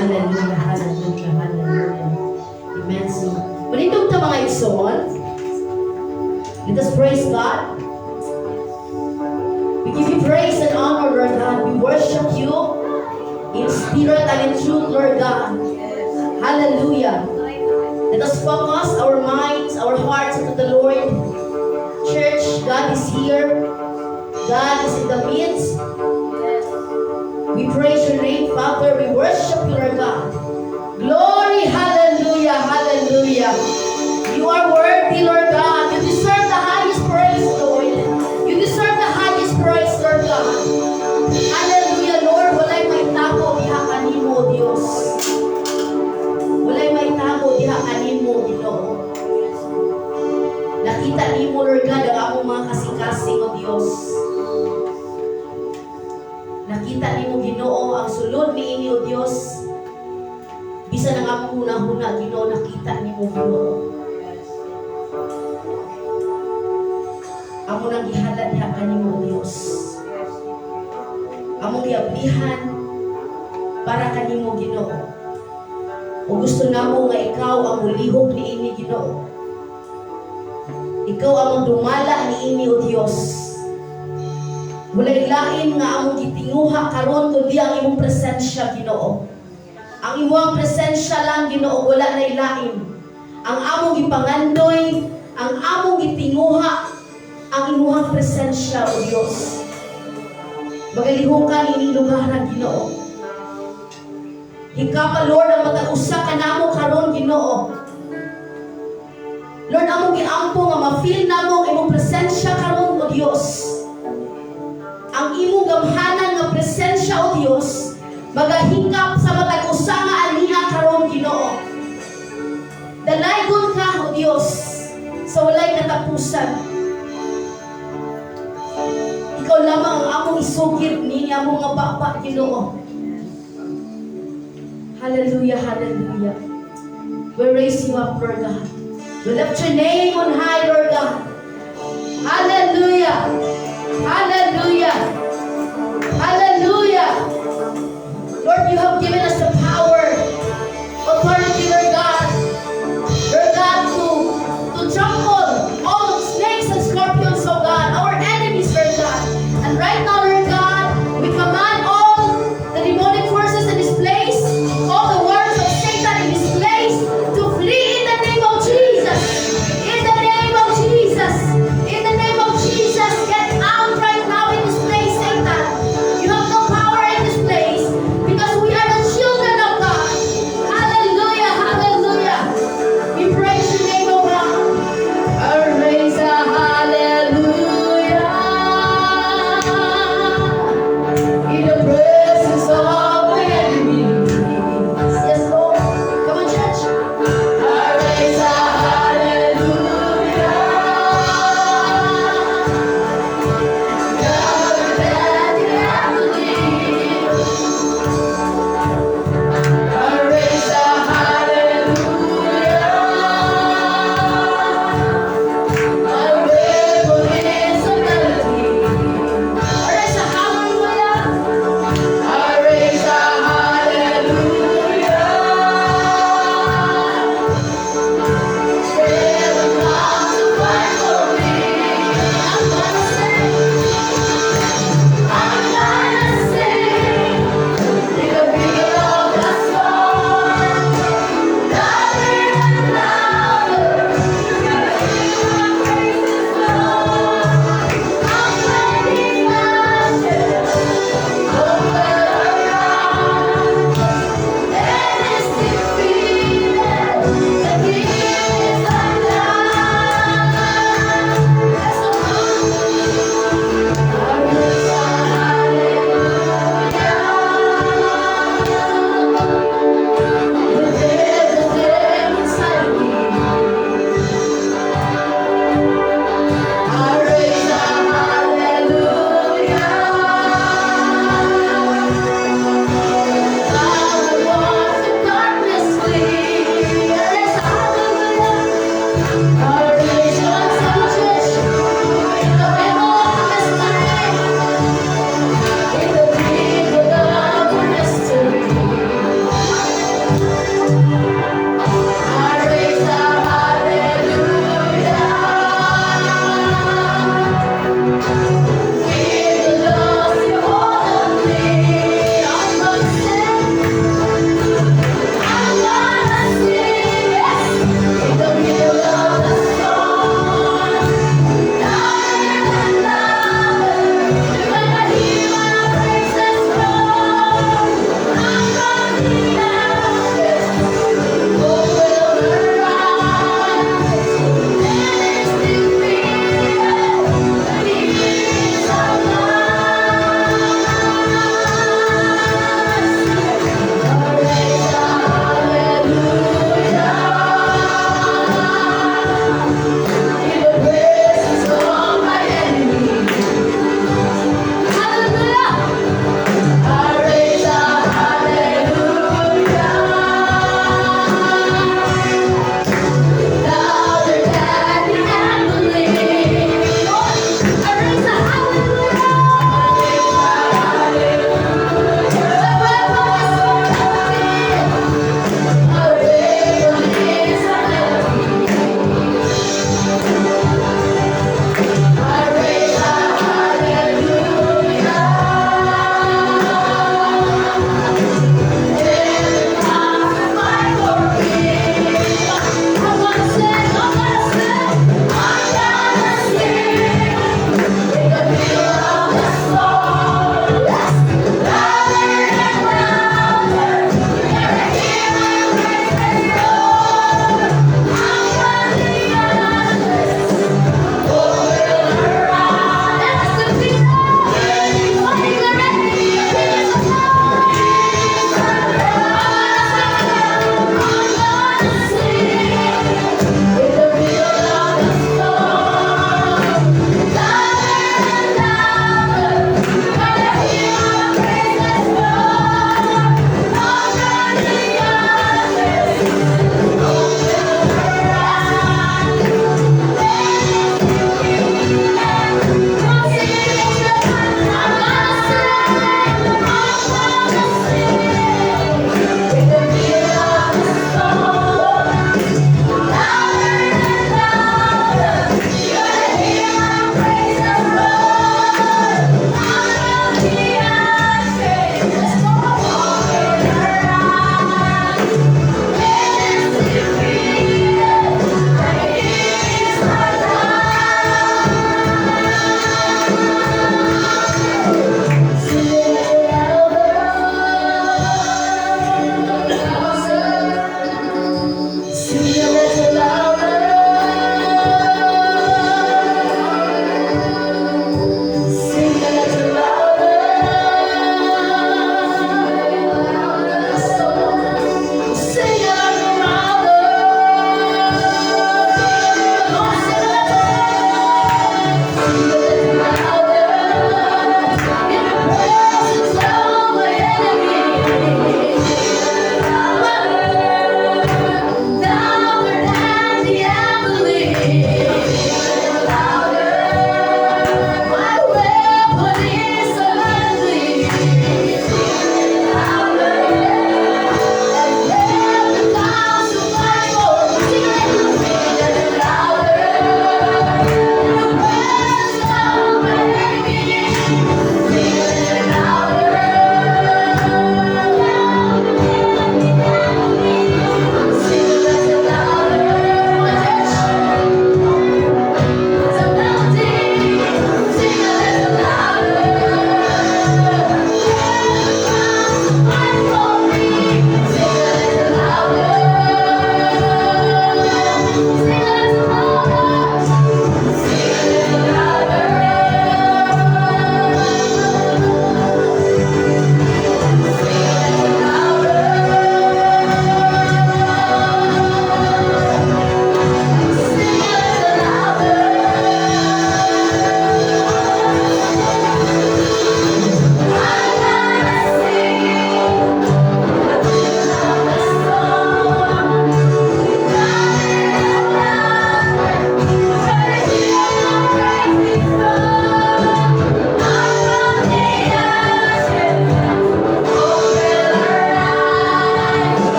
Hallelujah, hallelujah, hallelujah. Amen. So, manindog ta mga igsoon. Let us praise God. We give you praise and honor, Lord God. We worship you in spirit and in truth, Lord God. Hallelujah. Let us focus our minds, our hearts into the Lord. Church, God is here. God is in the midst. We praise your name, Father. We worship you, Lord God. Glory, hallelujah, hallelujah. You are worthy, Lord God. You deserve the highest praise, Lord. You deserve the highest praise, Lord God. Hallelujah, Lord. Walay may tago diha kanimo, Dios. Walay may tago diha kanimo, Ginoo. Nakita nimo, Lord God, ang among mga kasing-kasing, O Dios. Nakita nimo, Ginoo, ang sulod niini, O Dios. Bisan ang among huna-huna, Ginoo, nakita nimo, Ginoo. Amo nang gihalad diha kanimo, Dios. Among giablihan para kanimo, Ginoo. O gusto namo nga ikaw ang mulihok niini, Ginoo. Ikaw ang dumala niini, O Dios. Walay lain nga among gitinguha karon kundi ang imong presensya, Ginoo. Ang imong presensya lang, Ginoo, wala na ilain. Ang among gipangandoy, ang among gitinguha, ang imong presensya, O Dios. Magalihukan ining lugar na, Ginoo. Ikaw ka, Lord, ang matag-usa ka namo karon, Ginoo. Lord, among giampo nga ma-feel namo ang imong presensya karon, O Dios. Ang imong gamhanan nga presensya, O Dios, magahingkap sa matag-usa nga aniha karon, Ginoo. Dalaygon ka, O Dios, sa walay katapusan. Ikaw lamang ang among isugid ni among nga baba, Ginoo. Hallelujah, hallelujah. We raise you up, Lord God. We lift your name on high, Lord God. Hallelujah. Hallelujah. Hallelujah. Lord, you have given us the power, authority, Lord God. Lord God, to trample all snakes and scorpions, oh God, our enemies, Lord God. And right now, Lord God, we command all the demonic forces in this place, all the works of Satan in this place, to flee in the name of Jesus. In the name of Jesus. In the name of Jesus. Get out right now in this place, Satan. You have no power in this place because we are the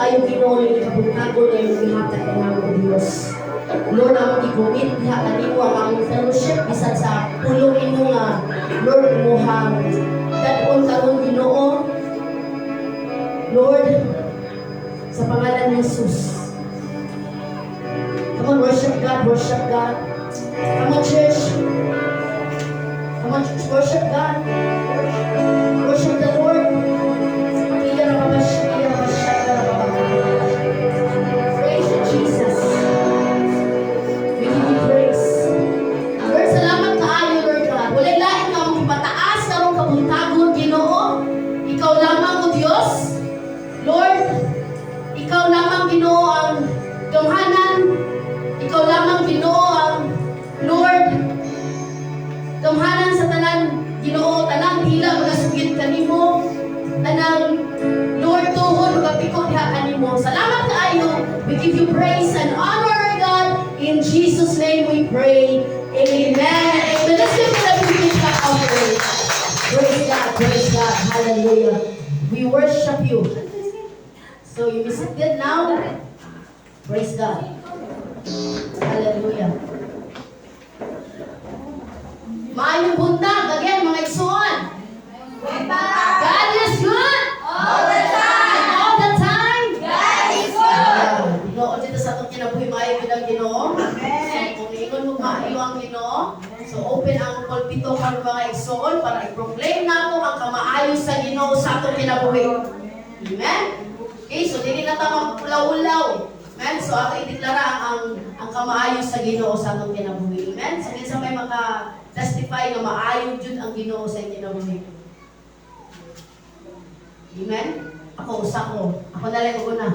kaayo Ginoo yung kabutagon na yung gihatag ka namin o Diyos. Lord, ang i-commit diha kanimo ang fellowship bisan sa pulong imo nga Lord imuhang dadon karon Ginoo. Lord, sa pangalan ni Jesus. Come on, worship God, worship God. Come on, church. Come on, church, worship God. Worship the Lord. Praise you, Jesus. We give you praise. Lord, salamat kaayo, Lord God. Walay lain ka mong ipataas, karong kabuntagon, Ginoo. Ikaw lamang, O Diyos. Lord, ikaw lamang, Ginoo, ang gamhanan. Ikaw lamang, Ginoo, ang Lord. Gamhanan sa tanan, Ginoo, tanang dila, magasugid kanimo. Tanang Lord, tuhod, magapikot diha kanimo. Salamat kaayo. We give you praise and honor, God. In Jesus' name we pray. Amen. Amen. Let's give it a big offering. Praise God, praise God. Hallelujah. We worship you. So you be seated now. Praise God. Hallelujah. Maayong buntag, again, mga igsoon. God is good. All the time. And all the time. God is good. Ginoo dito sa itong kinabuhi, maayo ko ng Ginoo. Amen. So, kung ingon mo maayo ang Ginoo, so open ang pulpito ng mga igsoon para i-proclaim nato ang kamaayo sa Ginoo sa itong kinabuhi. Amen? Okay, so dili na tamang ulaw-ulaw. Amen? So ato ideklara ang kamaayo sa Ginoo sa itong kinabuhi. Amen? So minsan may maka-testify na maayo jud ang Ginoo sa kinabuhi. Amen? Ako, usa ko. Ako na lang una.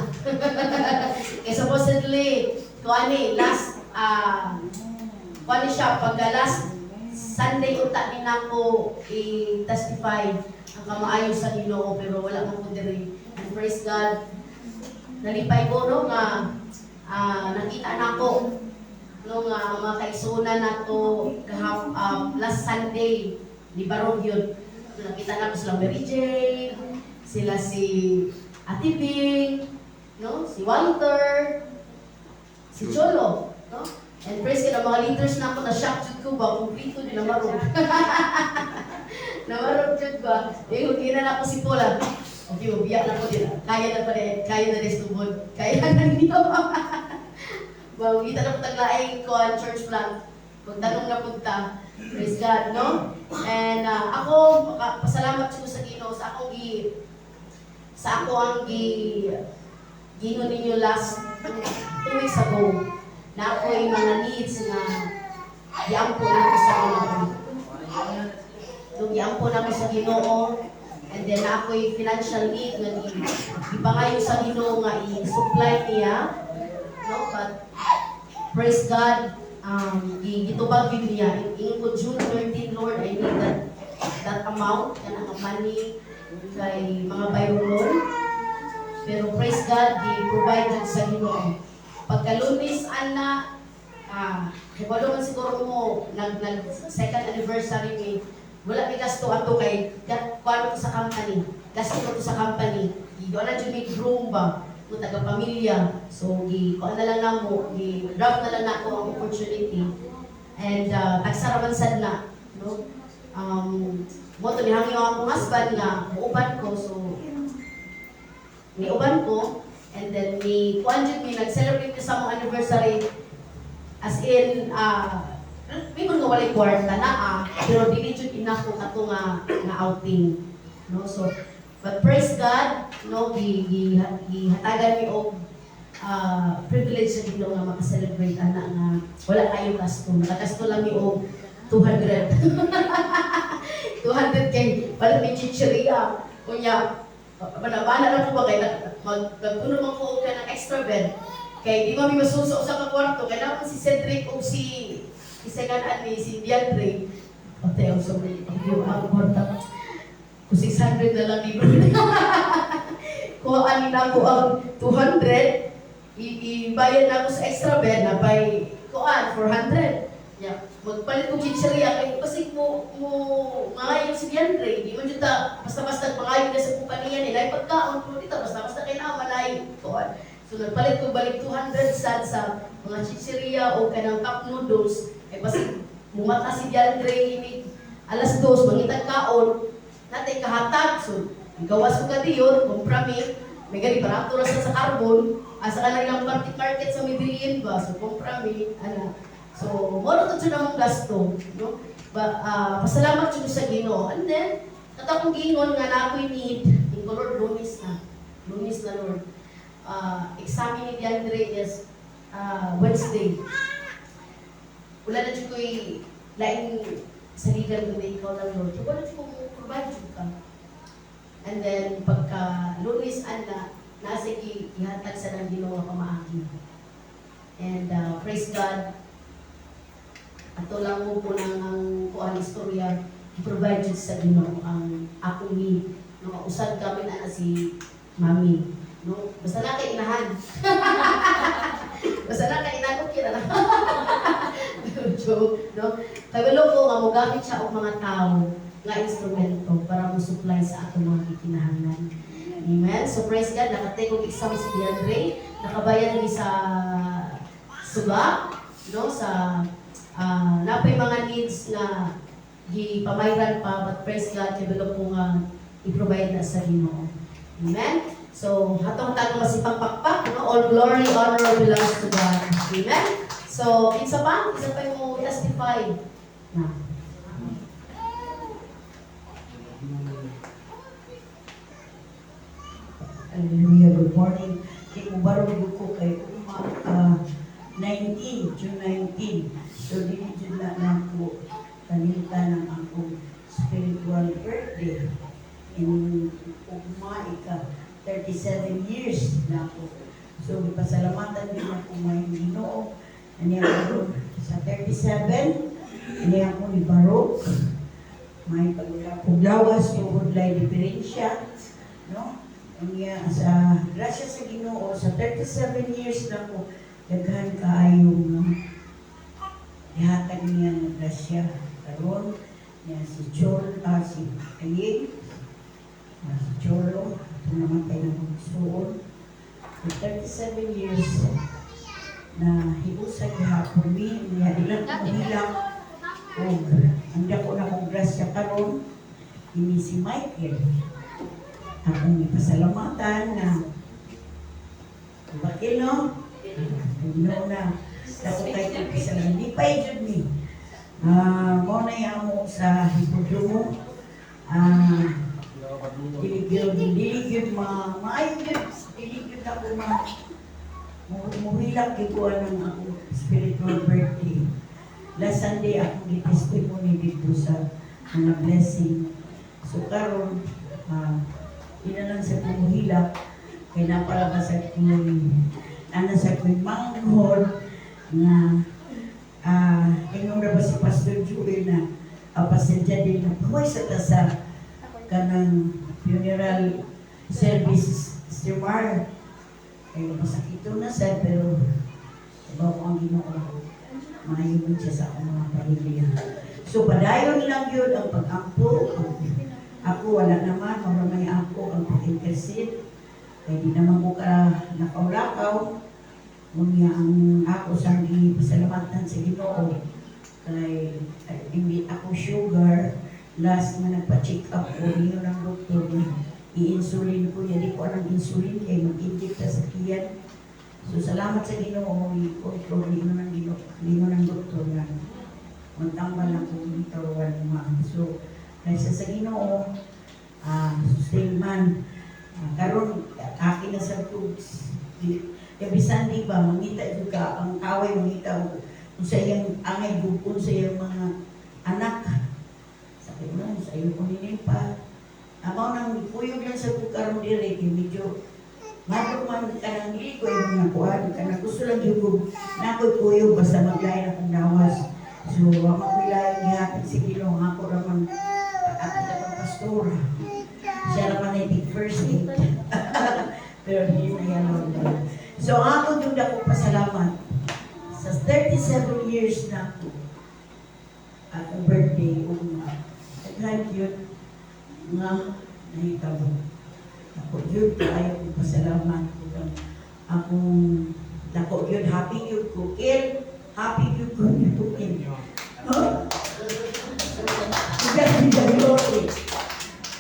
Kaya supposedly, last, siya, pagka last Sunday, utak din ako i-testify ang kamaayo sa Ginoo, pero wala mo ko diri. And praise God, nalipay ko, no, nga, nakita na ko, no, nga, mga kaisunan na to, last Sunday, di Barong yun. Nakita na ko sila Mary Jane, sila si Ate Bing, no? Si Walter, si Cholo, no? And praise God, ang mga leaders na ako, na-shock jud ko ba, kumplito din namarog. Namarog jud ba? Eh, kung na ako si Paula, okay, ubiyak na ko din. Kaya na pa rin, kaya na rin stubod. Kaya na niya pa. Well, kita na po taglaing ko ang church plant. Kung tanong na punta, praise God, no? And ako, pasalamat ko sa Ginoo sa akong ako ang gino ninyo last 2 weeks ago na ako yung mga needs na giampo na ko sa Ginoo. So, giampo na ko sa Ginoo, and then ako yung financial need na ipangayo sa Ginoo nga i-supply niya. No? But praise God, gitubag yun niya. Ingon ko June 13, Lord, I need that amount, yan ang money kay mga bayron. Pero praise God, i-provide yun sa Ginoo. Pagka-Lunes, ana, wala man siguro mo, second anniversary ni, wala may gasto ato kay, kuwano ko sa company, gasto ko to sa company. Doon na dyan may groom ba, kung taga-pamilya. So, kuha na lang na mo, i-drop na lang na ako ang opportunity. And, tagsaraman sad na, no? Mo to nihangyo ang akong husband nga muuban ko, so ni uban ko, and then ni kuanjud mi nag-celebrate ko sa mong anniversary, as in may nga walay kwarta na pero dili jud enough ko kato nga outing, no? So but praise God, no, gihatagan mi og privilege sa Ginoo nga maka-celebrate ana nga wala kayo gasto, nakagasto lang mi og 200. 200 kay wala may chicheria. Kunya, manabana lang ko ba kay magpuno man ko ka ng extra bed. Kay di ba may masuso sa kwarto, kay naman si Cedric o si Isagan ni si Diandre. Pati ang sabi, yung ang kwarta. Kung 600 na lang libre. Kuhaan na ko ang 200, ibayad na ako sa extra bed na by kuhaan, 400. Yeah. Magpalit ko chicheria kay kasi mo mangayon si Diandre, di man juta basta-basta mangayon na sa kumpanya ni lay pagkaon pero dito basta-basta kay na malay kuan. So nagpalit ko balik 200 sad sa mga chicheria o kanang cup noodles. Eh basi bumata si Diandre ini alas 2 mangitag kaon natay kahatag. So gawas ko kadiyon, komprami. May gani barato ra sa carbon. Asa ka lang market sa Medellin ba? So komprami ana. So mo to jud ang gasto, no? Pasalamat jud sa Ginoo. And then katong gingon nga na ako'y need in Lord Lunis na. Lunis na Lord. Exam ni Diandre is Wednesday. Wala na dyan ko'y laing saligan kung ikaw lang Lord. So, wala dyan kong provide dyan ka. And then, pagka Lunis, nasa ihatag sa nang ginawa pamaagi. And praise God, ato lang mo po ng kuhan istorya, i-provide dyan sa Ginoo ang akong need. No, usad kami na si Mami. No, basta na kay inahan. Basta na kay inahan ko kira na. Joke, no? Kabalo ko nga mo gamit siya og mga tao nga instrumento para mo supply sa atong mga kinahanglan. Amen. So praise God, nakatake og exam si Diandre, nakabayan ni sa suga, no, sa napay mga needs na gipamayran pa, but praise God, kabalo ko nga i-provide na sa Ginoo. Amen. So, hatong tanong masipang pakpak, no? All glory, honor belongs to God. Amen? So, isa pa yung testify. Na. Hallelujah, good morning. Imubarog ko kay 19, June 19. So, dinidyo na ako kanita ng akong spiritual birthday. In ika 37 years na ako. So, pasalamatan din ako may Ginoo. Ani ako sa 37, ani ako ni Barok. May paglawas, tuhod lay diferensya. No? Ani sa grasya sa Ginoo, sa 37 years na ako, daghan kaayong ihatag niya ng grasya. Karon, niya si Chol, si Aying, si Cholo, namatay ng suon. For 37 years na hibusag gihapon mi, niya ilang kumilang o handa ko na kong grasya karon ini si Michael. Akong ipasalamatan na bakil no? No na ako kay ipasalamatan. Di pa yun mi. Mo na yamo sa hipodromo. Diligid ako muhilang ikuan ng akong spiritual birthday. Last Sunday akong gi-testimony dito sa mga blessing. So karon inalang sa kumuhilak kay napalabasag ko sa manghod na inong na ba si Pastor Joel na pasensya din na buhay sa tasa kanang funeral service Mar. Ay masakito na sa pero iba ko ang Ginoo. Mahayod siya sa akong mga pamilya. So padayon lang yun ang pag-ampo. Ako wala naman, maramay ako ang pag-intercede. Kaya di naman ko nakaulakaw. Ngunit ang ako sa pasalamatan sa Ginoo. Kaya hindi ako sugar. Last na nagpa-check up ko, niyo ng doktor, i-insulin ko, hindi ko anong insulin kaya mag-inject sa kiyan. So salamat sa Ginoo, i-control niyo ng doktor na magtambal lang kung ito wala. So, kaysa sa Ginoo, sustain man, karon akin na sa tubes. Kabisan di ba, mangita juga, ang kaway mangita, kung sa iyang angay gupon sa iyang mga anak, sa iyo ko ninimpa. Amaw nang puyog lang sa bukarong direk, medyo madok man ka nang dili ko yung mga kuhan, ka na gusto lang yung nako'y puyog basta maglayan akong nawas. So, makulilayan niya si Ginoo, ako raman atin na pagpastora. Siya naman ay big first aid. Pero hindi na yan lang. So, ako yung ako pasalamat. Sa 37 years na ako, akong birthday, thank you nga nahitabo. Ako yun, ayaw kong pasalamat ko akong dako yun, happy yun cooking, happy yun cooking. Huh?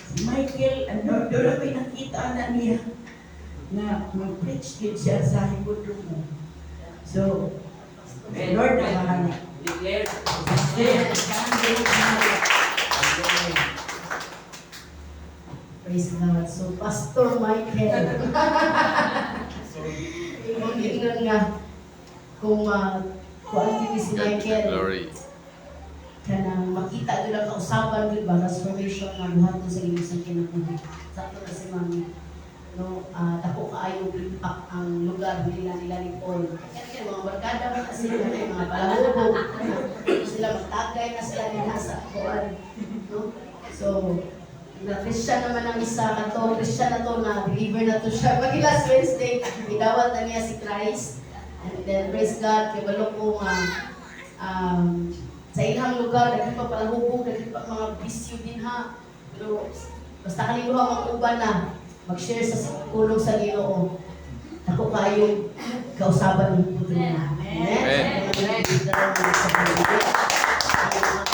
Si Michael, doon ako'y nakita na niya na mag-preach din siya sa hipodromo. So, Lord na bahala. Praise God. So, Pastor Michael. Kung gingan nga, kung ano din si Michael, Glory. kanang makita nila kausapan din ba, transformation nga buhat sa ilusang kinabuhi. Sakto na si Mami. No, dako kaayo impact ang lugar nila ni Paul. Kaya mga barkada ba kasi mga palahubog. Sila magtagay na sila nila sa kuwan. No? So, na Christian naman ang isa kato, Christian na to na believer na to siya. Pag last Wednesday, idawat na niya si Christ. And then praise God, kay balo ko nga sa ilang lugar, dahil pa palahubog, dahil pa mga bisyo din ha. Pero basta kanino ang uban na mag-share sa kulong sa Ginoo. Ako kayo kausapan ng puto niya. Amen.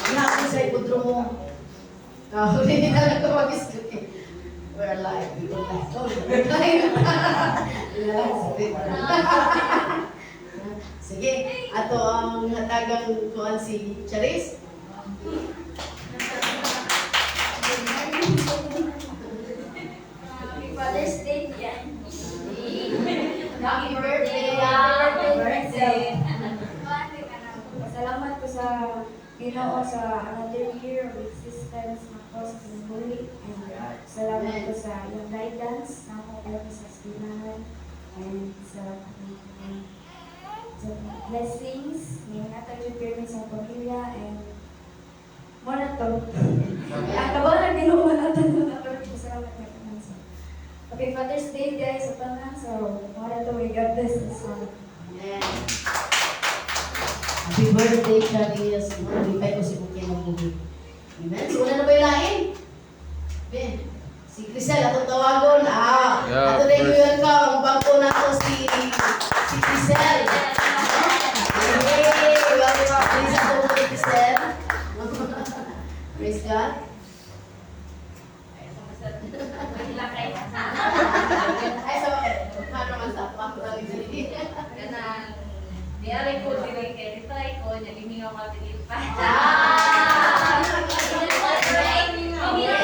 Ihapon sa ipudro mo. Hindi na lang ito mag-iskuti. We're alive. We don't like to. We're alive. Sige. Ato ang hatagang kuhan si Charis. Happy Father's Day yan. Happy birthday! Happy birthday! Salamat ko sa Ginoo sa another year of existence na ko sa Kimbuli. And salamat ko sa iyong guidance na ako kayo sa eskwelahan. And sa blessings, ingatan yung pirmi sa pamilya. And muna to. Ang kabalan Ginoo natin na salamat na kamansa. Happy Father's Day guys sa tanan. So, muna to, may God bless us all. Amen. Happy birthday, Charis. Malipay ko si Bukya ng buhi. Amen. So, una na ba yung lain? Ben, si Crisel, atong tawagon. Yeah, Ato na yung yun ka. Ang bangko na to si Crisel. Yay! Welcome, please, ato mo kay Crisel. Praise God. Ay, so, paano man sa pakulang din? Ganang diari ko dili kay try ko nya limingaw ka dili pa.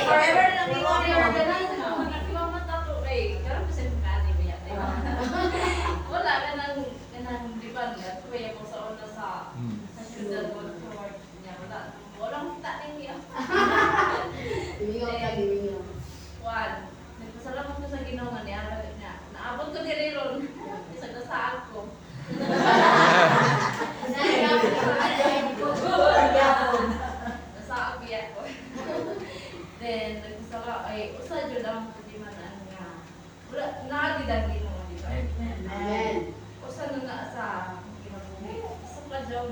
Forever na ni mo ni ganang nakakita mata to eh. Karon pa sa kani biya. Wala ganang di ba nga kuya ko sa una sa syudad mo sa work niya wala. Walang kita niya. Limingaw ka, limingaw. Juan, nagpasalamat ko sa Ginoo nga niya naabot ko diri ron. Isa ka sa ako. Nasa abiya ko. Then, nagkasala, ay, usa dyan ang pagdimanan nga. Wala, naagidagin mo, di ba? Amen. Usa na na sa kinabuhi. Isa pa dyan.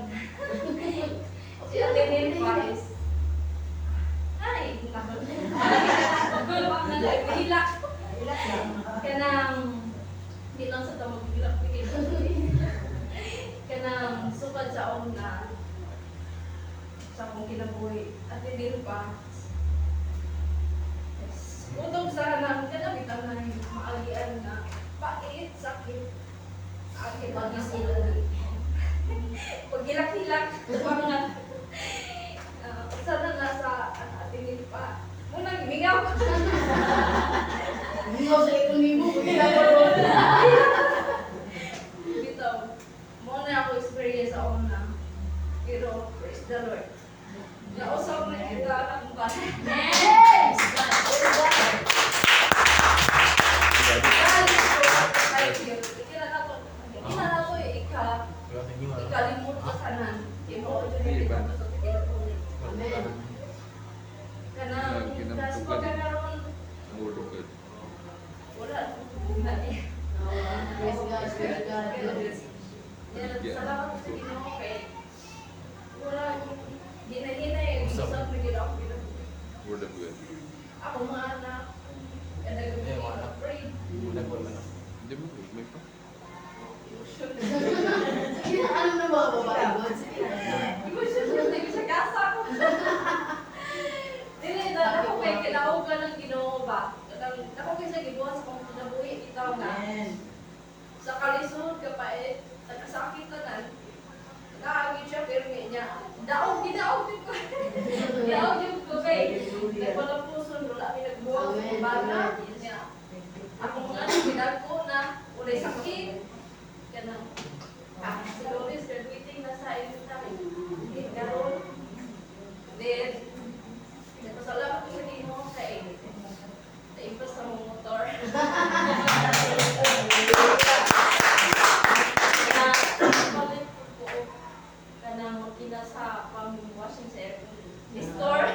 Siya din Paris. Ay, nakot. Hilak. Kanang, hindi lang sa tamag hilak. Kanang sukad sa una sa akong kinabuhi at din pa utog sa nang kanabitan na yung maagian na pait, sakit sakit pag-isip pag-hilak-hilak mga sana nasa atin pa muna gimingaw Limingaw sa ikunin mo. dito muna ako experience sa una pero praise the Lord nausap na kita ang ba Yes! ikalimut ko sana imo dito kanang tas ko karon wala na eh Praise God, praise God. salamat sa Ginoo kay wala hina-hina usap na gid ako Word of God. ako mga anak kada gabi pray Hindi mo, may pa. may sakit. Ganun. Si Loris, graduating na sa elementary. Karoon. Then, nagpasalamat ko sa Dino kay na-impress sa mga motor. Balik ko ka na makina sa pang-washing sa store.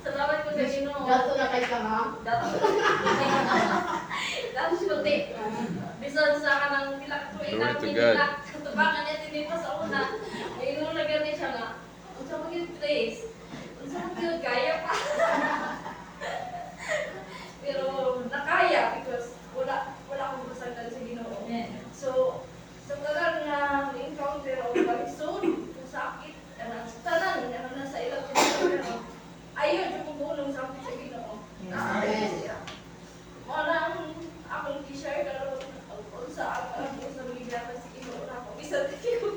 Salamat ko sa Dino. Dato na kay ka, ha? Dato siya bisan sa kanang nilak ko Glory ilang to God. nilak katubangan niya tinipa sa una ngayon na gani siya nga unsa mo yung place unsa mo yung kaya pa pero nakaya because wala akong basagdan sa Ginoo so sa tagal nga encounter o balisod kung sakit kanang tanan kanang nasa ilang pero ayaw siya kong bulong sa akin sa Ginoo walang akong t-shirt pero sa ako sa media kasi ino na ako bisa tiki ko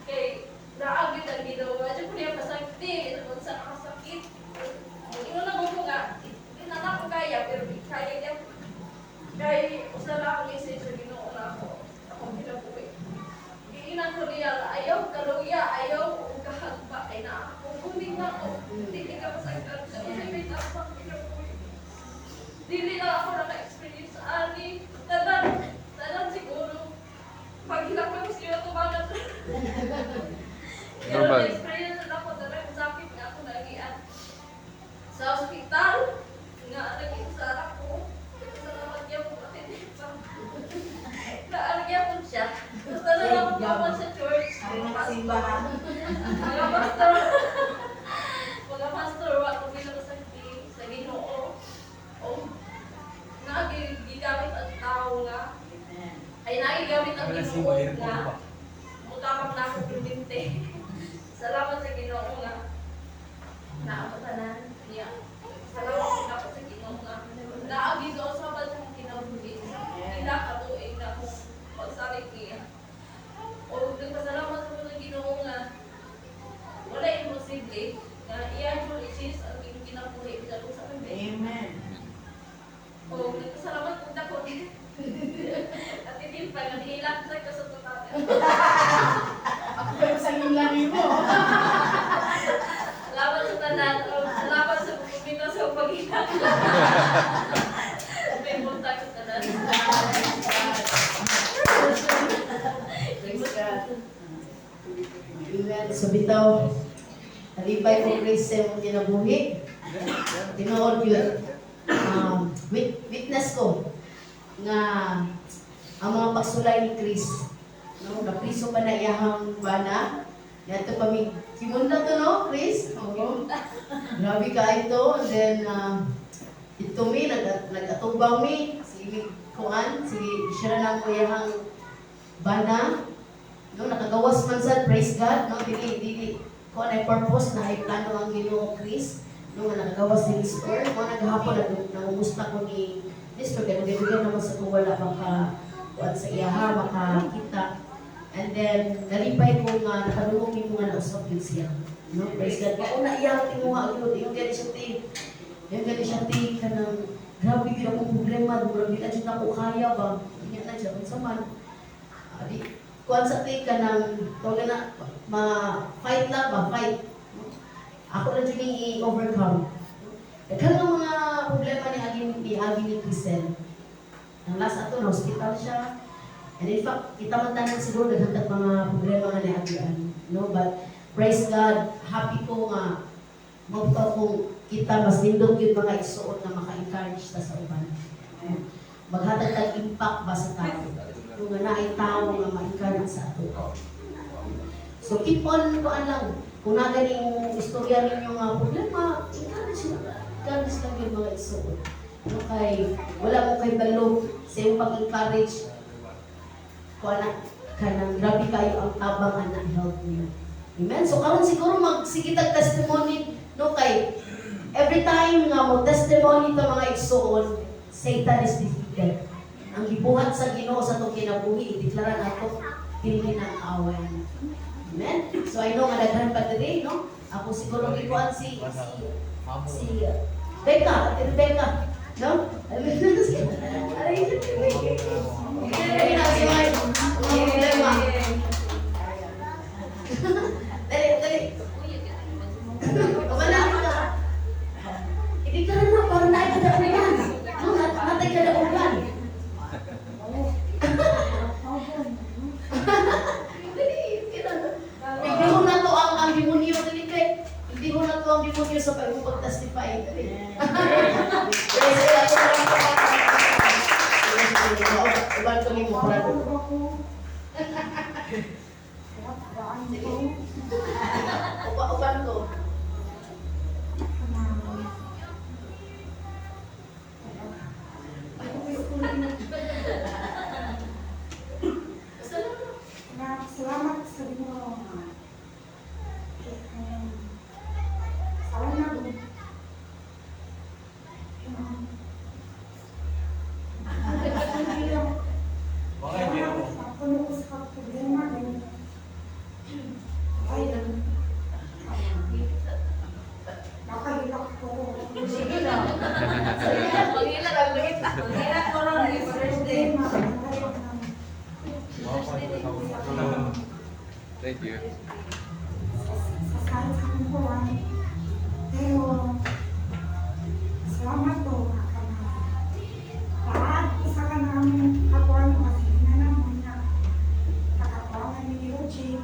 kay naagit ang ginawa dyan ko niya pasakti ito sa nakasakit ino na mo nga hindi na ako kaya pero kaya niya kay usala akong message sa Ginoo na ako pinabuhi giinan ko niya ayaw kaluya ayaw kahagba kay na ako kuning na ako hindi ka pasaktan kasi may tapang pinabuhi dili na ako naka-experience sa ani tanan siguro pag hilak ko siya tumangan pero Normal. na-experience na ako tanan sakit nga ako nagian sa ospital nga naging sa ako salamat niya po kasi naalagyan po siya basta na lang ako sa church Simbahan. mga pastor ako pinakasakti sa Ginoo o nagigamit ang tao nga ay nagigamit ang Ginoo nga mutapang na ako pininte salamat sa Ginoo nga naapatanan niya salamat ako sa Ginoo nga naagis ako sa ba't ang kinabuhi hindi katuig na akong pagsalit niya o nagpasalamat ako sa Ginoo nga wala imposible nga iyan yung isis ang kinabuhi sa kanya Amen. oh, nagpasalamat kung dako. At hindi pa, naghihilak sa kasatutan. Ako pa yung sangilan mo. Salamat sa tanan, salamat sa pumito sa paghilak. May punta sa tanan. Praise God. Amen. So bitaw, nalipay ko Grace sa mong kinabuhi. Tinood yun. Witness ko nga ang mga pagsulay ni Chris no napriso pa na iyahang bana yato kami kimunda to no Chris oo grabe ka ito and then ito mi nagatubang mi si kuan si siya na ko iyahang bana no nakagawas man sad praise God no dili kuan ay purpose na ay plano ang Ginoo Chris nung nakagawas ni Mr. Kung naghapon na nangumusta ko ni Mr. Kaya nagibigyan naman sa kung wala maka sa iyaha, makakita. And then, nalipay ko nga, nakadulong mo nga nausap yun siya. No? Praise God. Kung na iyaha, tinguha yun, yung gani siya ka ng, grabe yun akong problema, grabe na dyan ako kaya ba? Hindi na dyan, kung saman. Kuhan sa ti ka ng, kung na, ma-fight lang ba? Fight. Ako na dyan i-overcome. Kaya ng mga problema ni Agi ni Crisel. Ang last ato, na hospital siya. And in fact, kita man tanan siguro naghantat mga problema nga ni Agian. No? But praise God, happy ko nga magtaw kung kita mas nindog yung mga isuot na maka-encourage ta sa uban. Maghatag tag impact ba sa tao? Kung nga na ay tao nga ma-encourage sa ato. So keep on lang. Kung na ganing istorya ninyo nga problema, encourage lang yung mga isuot. No, kay, wala mo kay balo sa iyong pag-encourage. Kung kanang grabe kayo ang tabang na help niyo. Amen? So karon siguro magsigitag testimony no kay every time nga mo testimony ta mga igsoon, Satan is defeated. Ang gibuhat sa Ginoo sa itong kinabuhi, ideklara nato pili ng awan. Amen? So I know nga daghan pa diri, no? Ako siguro gikuan si Becca, no? Salamat sa Ginoo. Sana po. Ako ko sa problema din. Ay, nakahilak ko. Sige lang. Mag-ilan ang late. Mag-ilan ko lang yung first day. Thank you. Sasali sa kumpuan. Pero, salamat po. Lahat, isa ka namin kapuan kasi na naman na nakakuangan ni Rochi.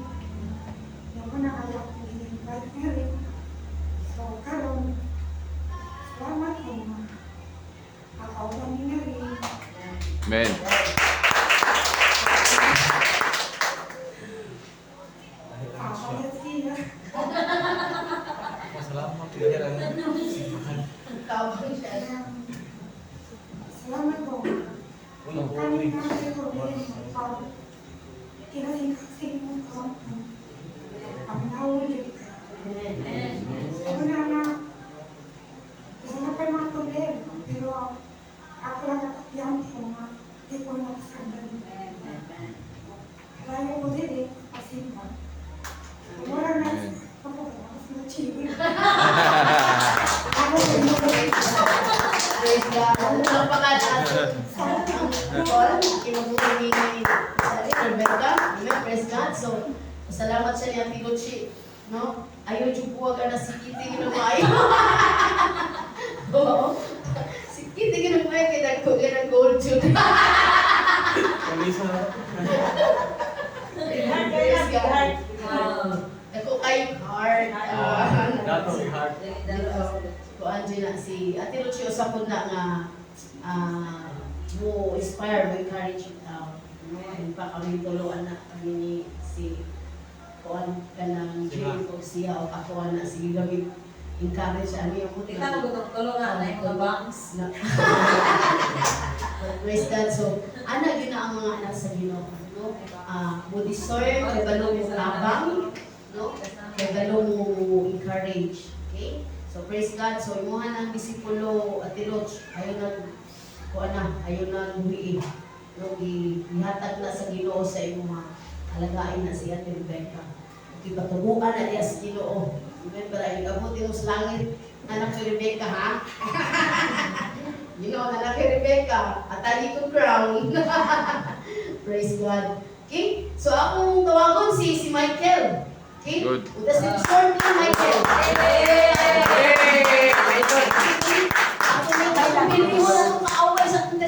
Yung ko nakalak ko in-invite niya rin. So, karon, salamat po. Nakaulan niya rin. Amen. Kakayat siya. Salamat kaya lang. Tabang siya. Salamat po. Una po Kami rin. namin po rin pag kinasing ko. Ang nahuli. Ako na gusto na pa yung mga problema. Pero ako lang nakakyan ko nga. Di ko nakasagdan. Kaya ko din eh. Kasi ba? Wala na. Ako na chiwi. Ako din mo. Praise God. Ano lang pangalan? Paul, kinubuhay ni Rebecca. Amen. Praise God. So, salamat siya ni Auntie Luchi. No? Ayaw yung buwag na si Kitty ginumay. Oo. Si Kitty ginumay kaya nagkugan ng gold tune. Kalisa. Praise God. Ako kayong heart. Dato yung heart. Ko Angela si Ate Luchi usapon na nga mo inspire, mo encourage you tao. No, and pa kami tuluan na kami ni si kuan kanang Jane ko siya o ako na sige gamit encourage ani yung puti. Kita na tulungan na yung mga banks. Praise God. So, ana gyud na ang mga anak sa Ginoo, no? Mo discern kay balo mo tabang, no? Kay balo mo encourage. Okay? So praise God. So imuha ng disipulo Ate Loch, ayon na kuan na, ayon na buhiin. No, ihatag na sa Ginoo sa imuha. Alagain na si Ate Rebecca. Okay, patubuan na niya sa Ginoo. Remember, ay nag-abuti mo sa langit, anak ni Rebecca, ha? You know, anak ni Rebecca, atali ko crown. Praise God. Okay? So akong tawagon si Michael. Okay? Good. Utas ni short ni Michael. Ako na tayo pinili mo na itong kaaway sa itong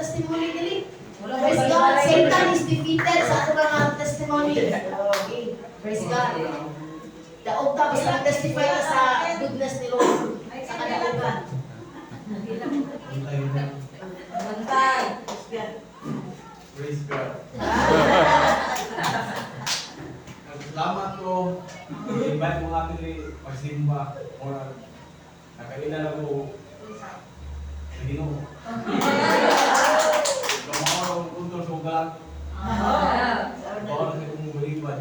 testimony dili. Praise God. Satan is defeated sa itong mga testimony. Okay. Praise God. Daog ta basta testify ka sa goodness ni Lord. Sa kadaugan. Bantay. Praise God. Salamat ko. I-invite mo natin rin pagsimba. Or nakailan ako sa Ginoo. Lumaw ang punto sa ugat. Bawal sa kong balibad.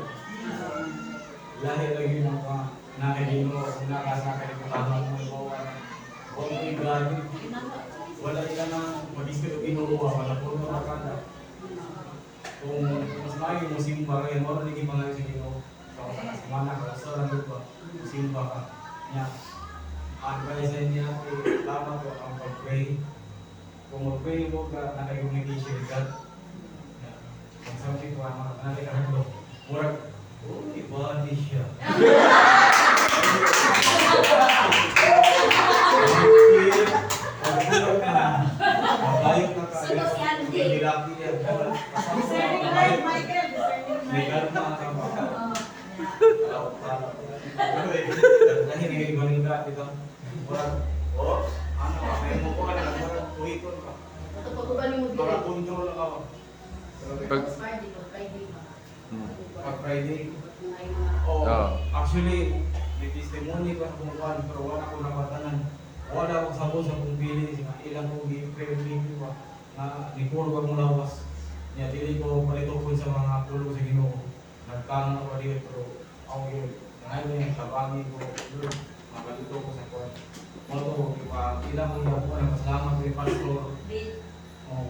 Lahi lagi mo ka nakaginoo. Kung nakasakay ko tamang mo ibawan. Huwag mo igado. Wala ka na mag-isip o ginuwa. Wala po na makanda. Kung mas maayo mo simba kayo, wala lagi mga sa Ginoo. So, sa semana ka, sa lang ba, simba ka. Nya, advice niya, tama ko ang pag-pray. Kung mag-pray mo ka, nakayong God. Kung sabi ko, nakayong ko, murag, iba di siya. Pag-pray ka na, mabayot na ka. Sino si Andy? Hilaki niya. May garap na ang tama. Dahil nagiging ka dito. May mo ko ka na. Uhiton ka. Ito pag-uban mo Para dili. control ka ba? Pag- Friday ko, Friday pa. Pag Friday. Ay, mga Oo. Actually, may testimony ko sa kumukuhan, pero wala ko napatanan. Wala ko sa buong sa kong pili, ilang kong prayer meeting ko. nga ni puro ko mong lawas. Nya dili ko palitokon sa mga pulo sa Ginoo. Nagkanon ako dito pero ako yun. Ngayon yung tabangi ko, makalito ko sa kwan. Moto, ilang ko yung ako, nagpasalamat ko yung pastor. Oh,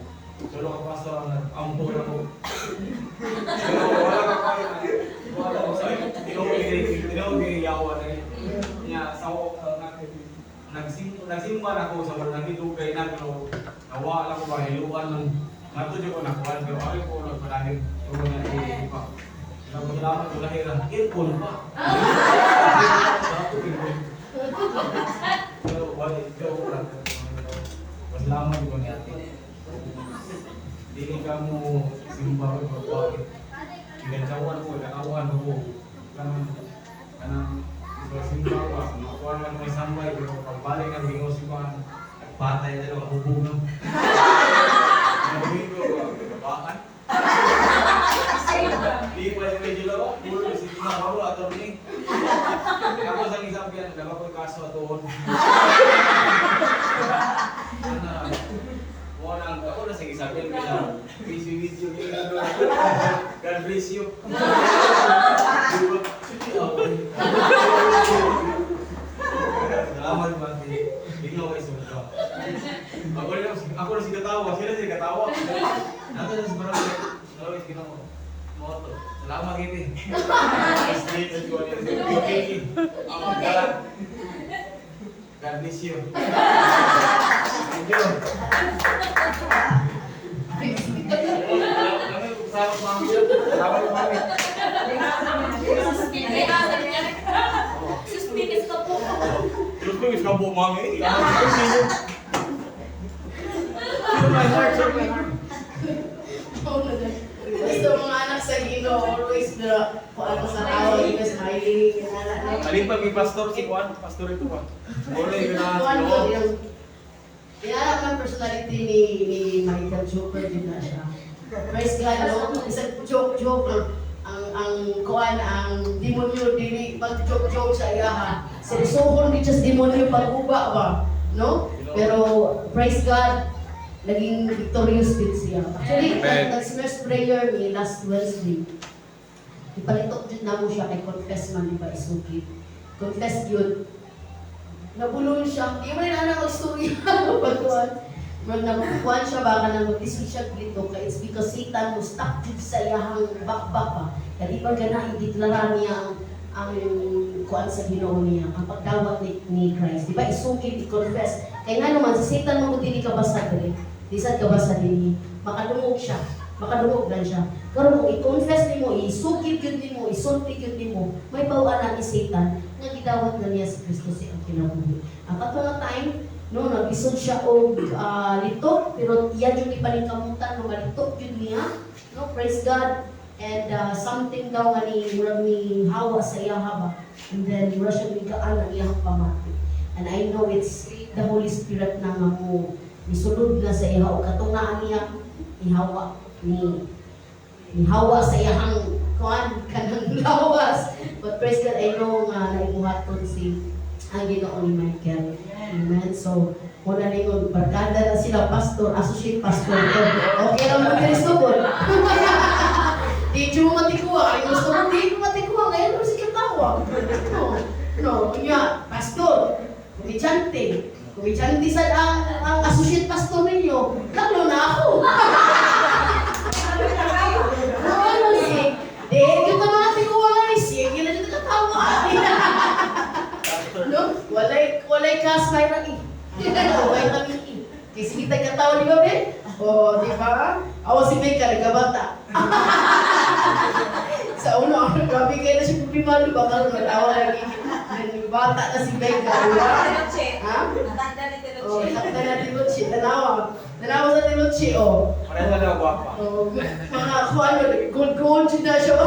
solo ka pastor, nag-ampo na ko. Pero wala ka kayo na. Wala ko sa tinaw-giriyawan na yun. Nya, sa nagsimba na ako sa mga nagitugay na, pero nawala ko ba, hiluan ng natudyo ko nakuhan, pero ako ko nagpanahin. Pero na pa. Salamat ko lahiran. Earphone pa. Pero wala ikaw ko lang. Salamat ko ni ate. Dili ka mo simba ko pagpapit. Ginagawan ko, nakawan ko. Kanang simba ko. Nakuha man may sambay. Pero pagbalik ang gingaw simbahan, patay na lang kahubugan. Nagawin ko, kabaan. Di pa yung medyo lang ako, puro si Tina Paro, ato rin. Ako sa isang piyan, dapat ko kaso atoon. Ako na sa isang piyan, kaya video niya. God bless you. Salamat ba? Ikaw ay sumunod. Ako na si katawa, sila si katawa. Nato na si Barangay. Salamat ginawa. Moto. Salamat ini. Straight ko niya. Ako galat. God bless you. Thank you. Salamat mami. Salamat mami. Suspicious ka po. Terus ko iska po mami. My heart, my heart. Gusto mga anak sa Ginoo, always na kung ano sa tawag, yung smiling, Alin pa may pastor si Juan, pastor ito ba? Wala yung Kaya ang personality ni Michael Joker din na siya. Praise God, no? Isang joke, ang kuan, ang demonyo dili mag-joke sa iyaha. Seryosohon di just demonyo pag-uba ba, no? Pero praise God, naging victorious din siya. Actually, nag-sinners prayer ni last Wednesday. Ipalitok din na mo siya kay confess man, di ba, isukit. Confess yun. Nabulong siya. Di mo rin anak mag-story. Pagkuhan. Nagkuhan siya baka nang mag-dismiss siya dito. Kaya it's because Satan was stuck dito sa iyahang bakbak pa. Kaya di ba gana, ideklara niya ang kuhan sa Ginoo niya, ang pagdawat ni Christ. Di ba, isukit, i-confess. Kaya nga naman, sa Satan mo kung hindi ka basta rin. Di sad ka basta din, makadungog siya. Makadungog lang siya. Pero kung i-confess din mo, isukit yun din mo, isultik yun din mo, may pawaan ni Satan na gidawat na niya si Kristo siya ang kinabuhi. Ang katulad time, no, nag-isod siya o litok, pero iyan yung ipaningkamutan, no, malitok yun niya. No, praise God. And something daw nga ni Hawa sa iyahaba. And then, mura siya mikaan ang iyang pamati. And I know it's the Holy Spirit na nga mo nisulod na sa iha o katungaan niya ni Hawa sa iyahang kuan kanang lawas. But praise God, I know nga naibuhaton si ang Ginoo ni Michael. Amen. So, muna rin yung barkada na sila, pastor, associate pastor. Okay lang mo din stubol. Di mo matikuha. Ay gusto mo, di mo matikuha. Ngayon mo si katawa. No, kanya, pastor, kumichante. Kumichante sa ang associate pastor ninyo. Lalo na ako. Ano si? Yung mga tikuha nga ni Sig, yun na dito katawa. No? Walay class may raki. Walay kami. Kasi kita katawa ni Gabi. O, di ba? Ako si Becca, nagkabata. Sa una, grabe kayo na siya pumimalo. Baka natawa lagi. Bata na si Becca. Ha? Natanda ni Tinoche. O, takta na Tinoche. Tanawa. Tanawa sa Tinoche, o. Pareha na daw guwapa. O, mga kuwan, gold na siya.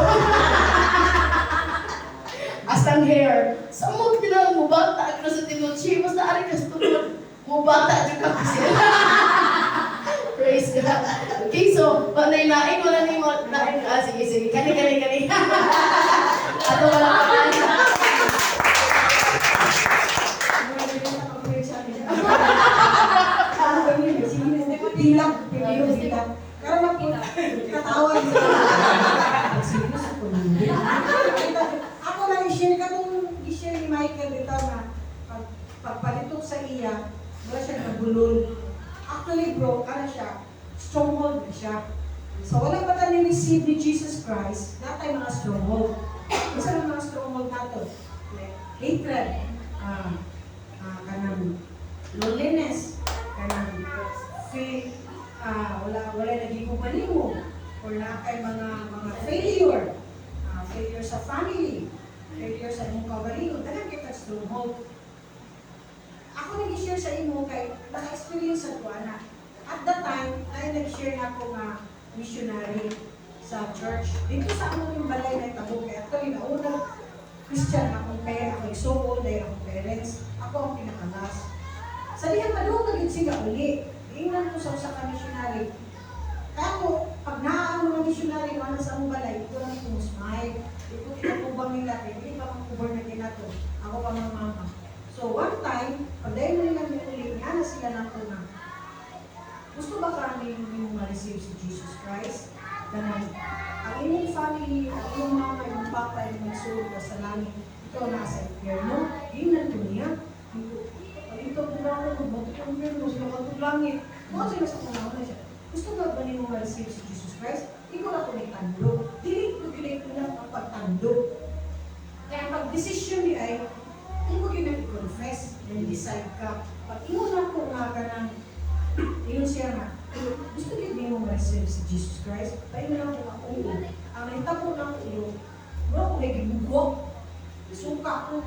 Astang hair. Sa mo pinang mo bata ka sa Tinoche. Basta ari ka sa tulad. Mo bata ka kasi. Praise God. Okay, so, panay-nain, wala na yung nain. Sige. Kani. Ato wala ka kani. Bilang Piliyo kita. Karon na po, katawan sa seryoso ko lang. Ako lang i-share ka nung i-share ni Michael dito na pagpalitok sa iya, wala siya nabulol. Actually bro, ano siya, stronghold na siya. So wala pa tayo ni-receive ni Jesus Christ, na tayo mga stronghold. Isa lang mga stronghold nato. Hatred, kanang loneliness, kanang feel, wala naging kumanimo, or na kay mga failure, failure sa family, failure sa imong kabalingon, dagan kita stronghold. Ako nag-share sa imo kay naka-experience ko ana. At that time, ay nag-share na ako nga missionary sa church. Dito sa among balay na itabo kay actually nauna Christian akong parents, ako igsuon dahil akong parents, ako ang pinakalas. Sa diyan padung naging siga uli. Ingnan ko sa usa ka missionary. Kaya ako, pag naano ng missionary ano sa among balay, ito lang ko smile. Ito kinakubang nila, hindi pa makubor na kinato. Ako pa mga mama. So one time, pag dahil mo nilang uli, na sila na ko na. Gusto ba kami yung ma-receive si Jesus Christ? Ganun. Ang inyong family, ang inyong mama, yung papa, yung nagsulog ka sa langit, ito nasa impyerno, yun ko niya. Ito ang tulungan ko, ba't ito ang impyerno, sila katulangit. Mga sila sa kunawa na siya. Gusto ba ba niyo ma-receive si Jesus Christ? Ikaw na ko may tando. Dili ko kinay ko lang ang pagtando. Kaya ang pag-desisyon ni ay, hindi mo kinag-confess, and decide ka. Pag iyon ako nga ka ng, iyon siya nga, gusto niyo mo ma-receive si Jesus Christ? Tayo na lang kung ako ulo. Ang nahitabo ng ulo, mura ko may gibugok, suka ko.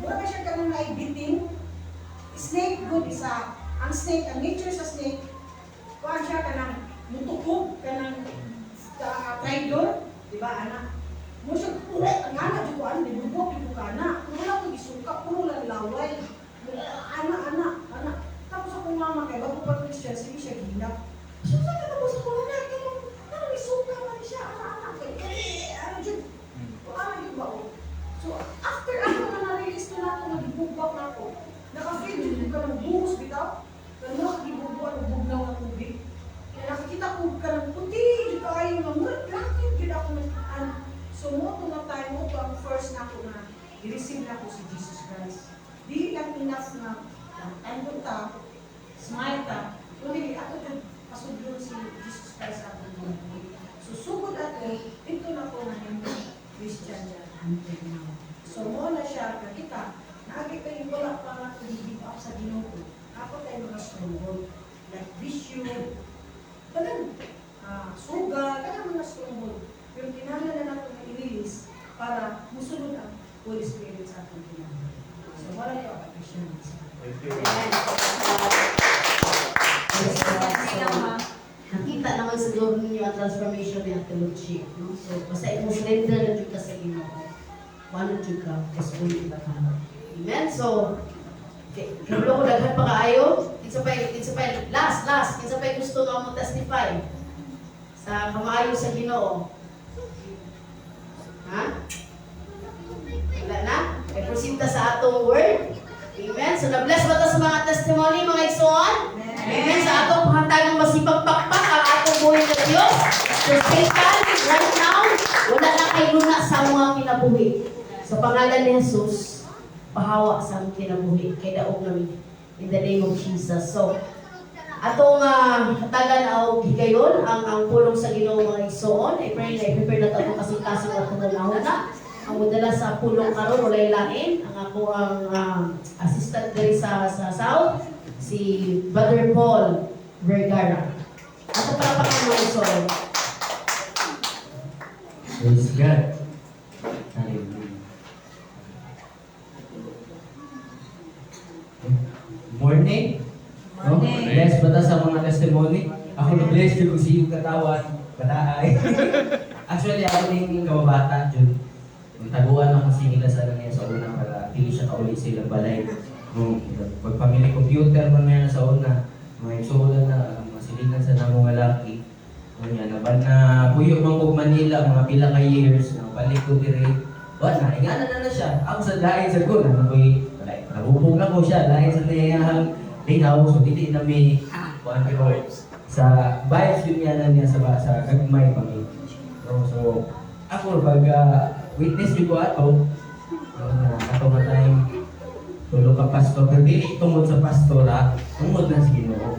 Mura ka siya ka nang naibitin. Snake, good isa. Ang snake, ang nature sa snake, kuhaan siya ka nang mutukog, ka nang traidor, di ba anak? Mo siya kuret, ang anak, di ko ano, di bubok, di ko ka na. Wala ko isuka, puro lang laway. Anak. Tapos ako mama kay bago pa Christian, sige siya ginap. Siya sa katapos ako na ano isuka man siya, anak. Ano dyan? Ano yun ba? So, after ako na na-release na ako, nagibubak na ako, naka-feel dito ka ng buhos bitaw, na nakagibubuan ng bugnaw na tubig. Kaya nakikita ko ka ng puti, dito kayo nga, mulat lakit, kita ako nagtaan. So, mo na tayo mo, ang first na ako na, i-receive na ako si Jesus Christ. Di lang enough na, tandong ta, smile ta, kundi ako dyan, pasudlo si Jesus Christ ako ng buhay. So, sugod ako, ito na ko na yung Christian dyan, until now. So, mo na siya, nakita, naagit kayo wala pa nga i-give up sa Ginoo. Ako tayo mga stronghold, like visyo, ganun, suga, ganun mga stronghold. Pero kinala na natin na i-release para musunod ang Holy Spirit sa ating ginagawa. So, wala ko ang Christians. Thank you. Nakita naman siguro ninyo ang transformation ni Ate Luchi. No? So, basta mo surrender na dyan ka sa Ginoo. Wala dyan ka, kasi ulit ba ka. Amen? So, kablo ko daghan pa kaayo. Kinsa pa, last. Kinsa pa gusto nga mo testify sa kamaayo sa Ginoo. Ha? Wala na? Ay proceed ta sa atong word. Amen? So, na-bless ba ta sa mga testimony, mga igsoon? Amen? Sa atong pahantagang masipag pakpak ang atong buhay ng Diyos. So, Satan, right now, wala na kay luna sa mga kinabuhi. Sa pangalan ni Jesus, pahawa sa aming kinabuhi. Kaya daog namin. In the name of Jesus. So, atong hatagan o higayon ang pulong sa Ginoo mga igsoon. I pray na i-prepare na ito kasing-kasing na ito na. Ang mudala sa pulong karon walay lain. Ang ako ang assistant diri sa South, si Brother Paul Vergara. Ato para pa mga igsoon. Praise God. Hallelujah. Morning. Morning. Bless ba ta sa mga testimony? Ako na-bless yun kung siyong katawan, kataay. Actually, ako din yung kababata, Jun. Yung taguan ako kasi nila sa niya sa una para hindi siya kauli sa ilang balay. Pagpamili computer man na sa una, may sulan na, masilingan sa namong lalaki. Kanya, naban na puyo ng Kog Manila, mga pila ka years, balik ko dire. Wala, ingana na siya. Ako sa lain sa ko, nabubog na ko siya, lain sa niyang linaw, so hindi na may kuhan pero sa vibes yun niya sa gagmay pa mi. No? So ako pag witness yung ko ato, ato nga time tulo ka pastor, pero di tungod sa pastora, tungod na si Ginoo.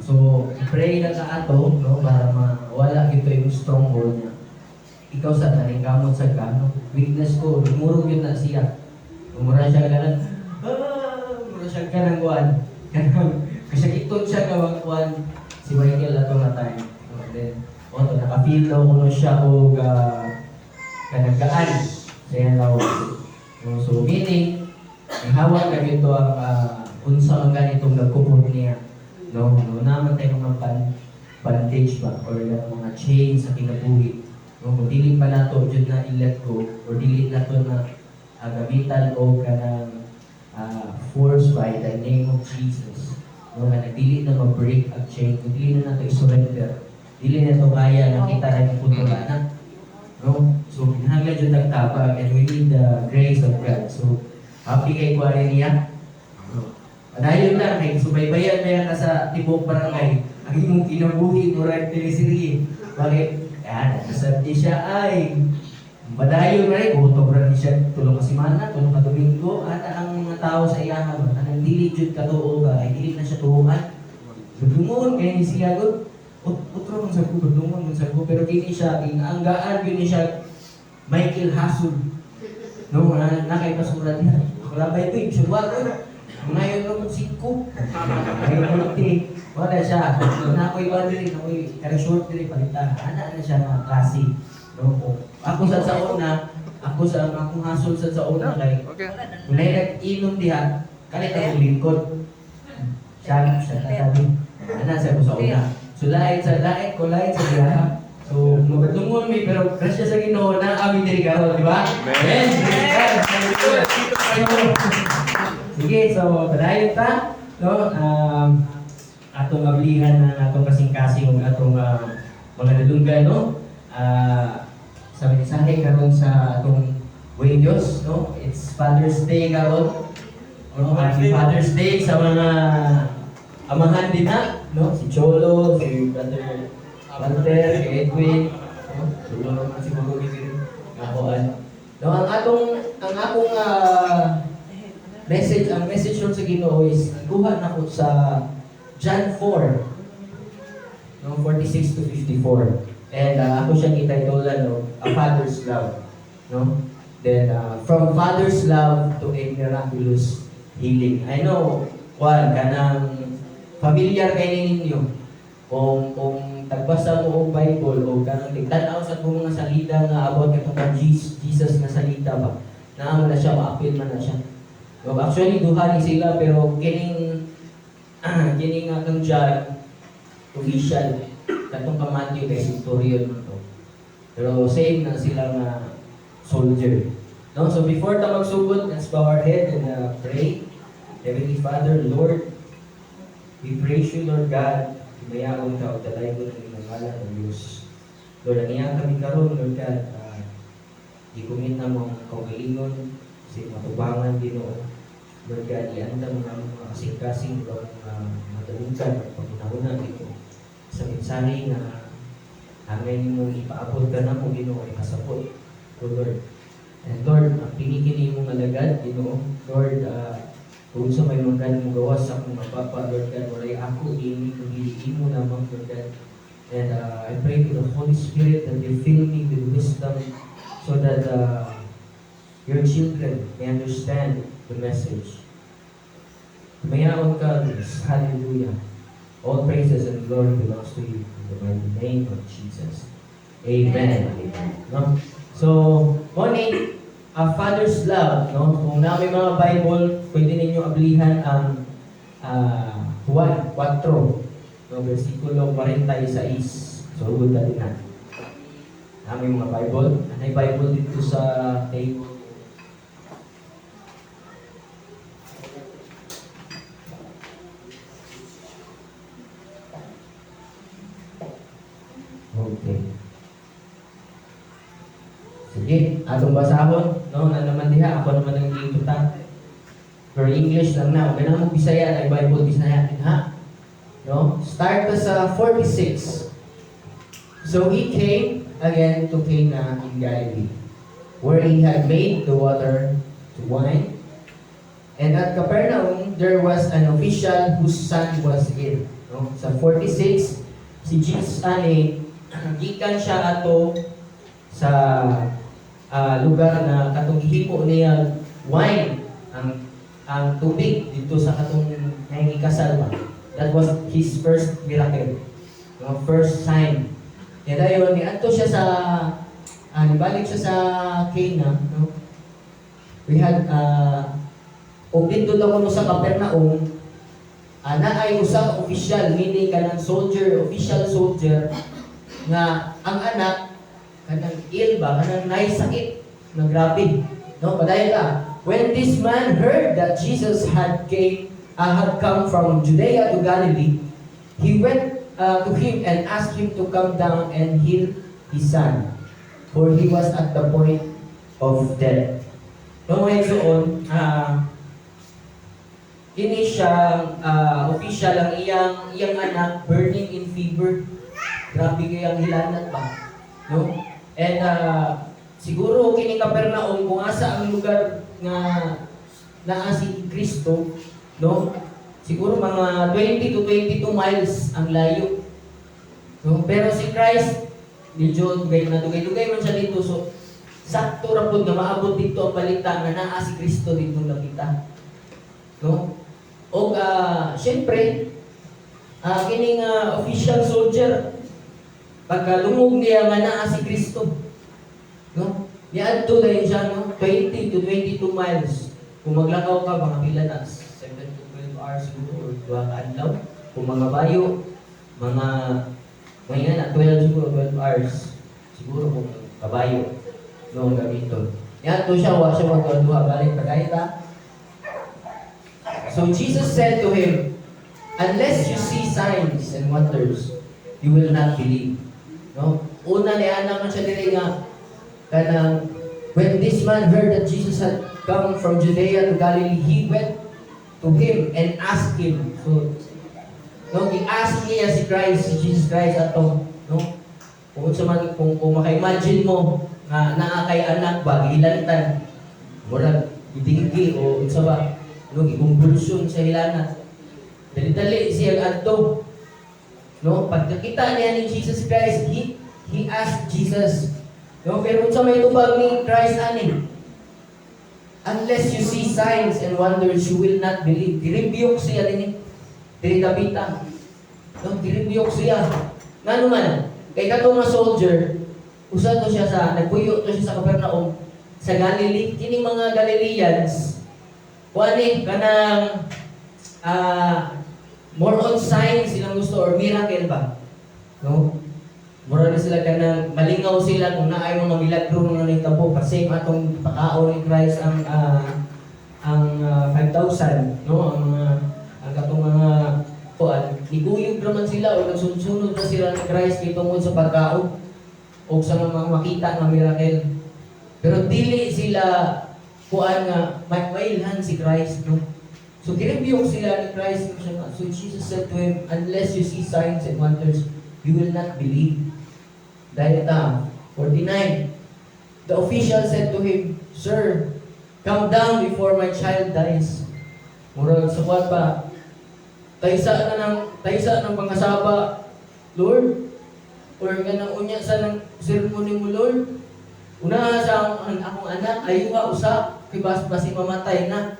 So pray na ka ato, no, para mawala gito yung stronghold niya. Ikaw sa taning kamot sa gano, witness ko, lumurog yun na siya. Lumura siya kanan, lumura siya kanang kuan, kasyakiton siya kawan si Michael ato nga time. No, then, nakafeel daw ko siya o kanagkaan sa yan daw. No, so meaning, ang hawak ka dito ang unsa ang ganitong nagkupot niya. No, naman tayo mga bandage ba or yung mga chain sa kinabuhi. No, kung dili pa nato jud na i-let go or dili nato na gamitan o kanang force by the name of Jesus. No, nga dili na ma-break ang chain, kung dili na nato i-surrender. Dili na ito kaya na kita rin yung puntulanan. No? So, pinahanglan dyan nagtabag and we need the grace of God. So, happy kay kuwari niya. No? Padayon lang, kay subaybayan na yan ka sa tibok barangay. Ang imong kinabuhi, murag tinisiri. Bakit? Kaya, nasabi siya ay padayon na rin, utobra ni siya tulong ka simana, tulong ka domingo, at ang mga tao sa iyahan, anang dili jud katuo ba, ay dili na siya tuungan. So, dumon, kaya ni siya good. Utro mong sago, gudungon mong sago, pero kini siya, inaanggaan yun siya, Michael Hasul. No, nakaipasurad niya. Wala ba ito, ibsuwa ko. Ngayon naman 5. Ngayon 40. Wala siya. Na ako'y bandiri, ako'y short diri palita. Ana na siya na klase. No, ako sa una, ako sa akong hasul sa una kay. Kung nag-inom diha, kalit ako lingkod. Siya tatabi. Ana sa ko sa una. So lain sa diha. So magadungon mi pero grasya sa Ginoo na amin diri karon, di ba? Amen. Sige, so padayon ta, no? Atong ablihan na atong kasing-kasing atong mga dalungan, no? Sa mensahe karon sa atong Way Diyos, no? It's Father's Day karon. No? Happy Father's Day sa mga amahan din na, no? Si Cholo, si Brother Walter, si Edwin, no? Siguro naman siguro din kakuan. No, ang akong message, ang message sa Ginoo is kuha na ko sa John 4, no, 46 to 54. And ako siyang itaytolan, no, A Father's Love, no? Then from Father's love to a miraculous healing. I know, kanang familiar kay ninyo kung tagbasa mo og Bible o kanang tigtan-aw sa mga salita nga about katong Jesus nga salita ba, naamo na siya, maapil man na siya. So, actually duha ni sila pero kining atong John official katong ka Matthew kay centurion man to. Pero same na sila nga soldier. No, so before ta magsugod, let's bow our head and pray. Heavenly Father, Lord, we praise you, Lord God. Mayaon ka o dalay ko ng ilang ngalan ng Diyos. Lord, aniyan kami karon, Lord God, i-commit na mo ang kaugalingon sa matubangan din o. Lord God, ianda mo namin mga kasing-kasing o madalungkan at pagpunahuna dito sa mensahe na hanggang mo ipaabot ka na mo Ginoo ay kasapot, Lord. And Lord, ang pinikini mong alagad, Ginoo, Lord, kung sa may mga mo gawas sa akong mapapa, Lord God, walay ako, hindi mo naman, Lord God. And I pray to the Holy Spirit that you fill me with wisdom so that your children may understand the message. Mayaon ka, Lord. Hallelujah. All praises and glory belongs to you in the mighty name of Jesus. Amen. No? So, morning, a father's love, no? Kung na may mga Bible, pwede ninyo ablihan ang Juan 4, no? Versikulo 46. So, huwag natin na. May mga Bible. May Bible dito sa table. Okay. Sige, atong basahon, no? Na naman diha, ako naman ang itutan. For English lang na, ganang mo Bisaya, ay Bible Bisaya din ha? No? start to sa 46. So he came again to Cana in Galilee, where he had made the water to wine. And at Capernaum, there was an official whose son was ill. No? Sa 46, si Jesus ani, gikan siya ato sa lugar na katong gihimo niya wine, ang tubig dito sa katong ikasal ba. That was his first miracle. No? First sign. Kaya dayon, niadto siya sa, nibalik siya sa Cana. No? We had, kung dito daw ko sa Capernaum, naay usang official, meaning kanang soldier, official soldier, nga ang anak, kanang ill ba, kanang naisakit, na grabe. No? Padayon ka, when this man heard that Jesus had come from Judea to Galilee, he went to him and asked him to come down and heal his son, for he was at the point of death. No, ngayon doon, ini siyang official ang iyang anak burning in fever. Grabe kayang hilanat ba? No? And siguro kini Capernaum kung asa ang lugar nga naa si Kristo, no? Siguro mga 20 to 22 miles ang layo. No? Pero si Christ medyo dugay man siya dito, so sakto ra pud nga maabot dito ang balita nga naa si Kristo dito nakita. No? O syempre, kining official soldier, pagka lumog niya nga naa si Kristo, no? Niadto dahil siya, no? 20 to 22 miles. Kung maglakaw ka, mga pila na, 7 to 12 hours siguro, or 2 ka adlaw. Kung mga bayo, mga 12 siguro, 12 hours. Siguro kung kabayo, no, gamiton. Niadto siya, wa siya magduha, balik pagkaita. So Jesus said to him, unless you see signs and wonders, you will not believe. No? Una ni anak man siya diri nga kanang when this man heard that Jesus had come from Judea to Galilee, he went to him and asked him. So, no, i-ask niya si Christ, si Jesus Christ ato, no? Kung maka-imagine mo nga naa kay anak ba gilantan, murag idinggi o unsa ba? No, i-convulsion sa hilanat. Dali-dali siya adto. No, pagkakita niya ni Jesus Christ, he asked Jesus. No, pero sa may tubag ni Christ ani, unless you see signs and wonders, you will not believe. Diribiyok siya din. Diri kabita. No, diribiyok siya. Ngano man, kay katong nga soldier, usa to siya sa nagpuyo to siya sa Capernaum sa Galilee. Kining mga Galileans, kuani kanang more on signs silang gusto or miracle ba? No? Mura na sila kanang malingaw sila kung naay mga milagro nga nahitabo kasi atong pakaon ni Christ ang 5,000, no? Ang katong mga kuan, iguyog naman sila o nagsunod na sila ni Christ kay tungod sa pagkaon o sa mga makita nga miracle. Pero dili sila kuan nga mailhan si Christ, no? So kinibiyok sila ni Christ. So Jesus said to him, unless you see signs and wonders, you will not believe. Dahil 49, the official said to him, Sir, come down before my child dies. Murag sa kuan pa, taysa ng pangasaba, Lord, or ganang unya sa ng sermony mo, Lord. Una sa akong anak, ayuha usa, kay basi mamatay na.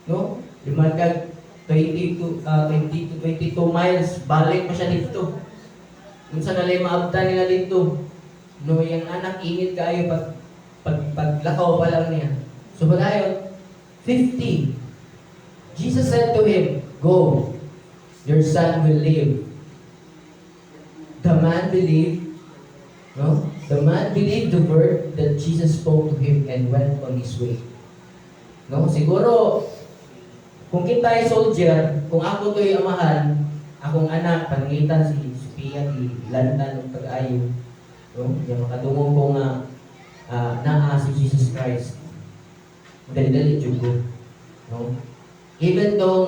No? Liman kag 20 to 22 miles, balik pa siya dito. Kung sa nalay maabtan nila dito, no, yung anak ingit kayo paglakaw pa lang niya. So padayon, 50. Jesus said to him, go, your son will live. The man believed, no? The man believed the word that Jesus spoke to him and went on his way. No? Siguro, kung kita ay soldier, kung ako to'y amahan, akong anak, panangitan si Sophia, ilantan ng pag-ayo, no? Yung makadungong ko nga naa si Jesus Christ. Dali-dali jugo. No? Even though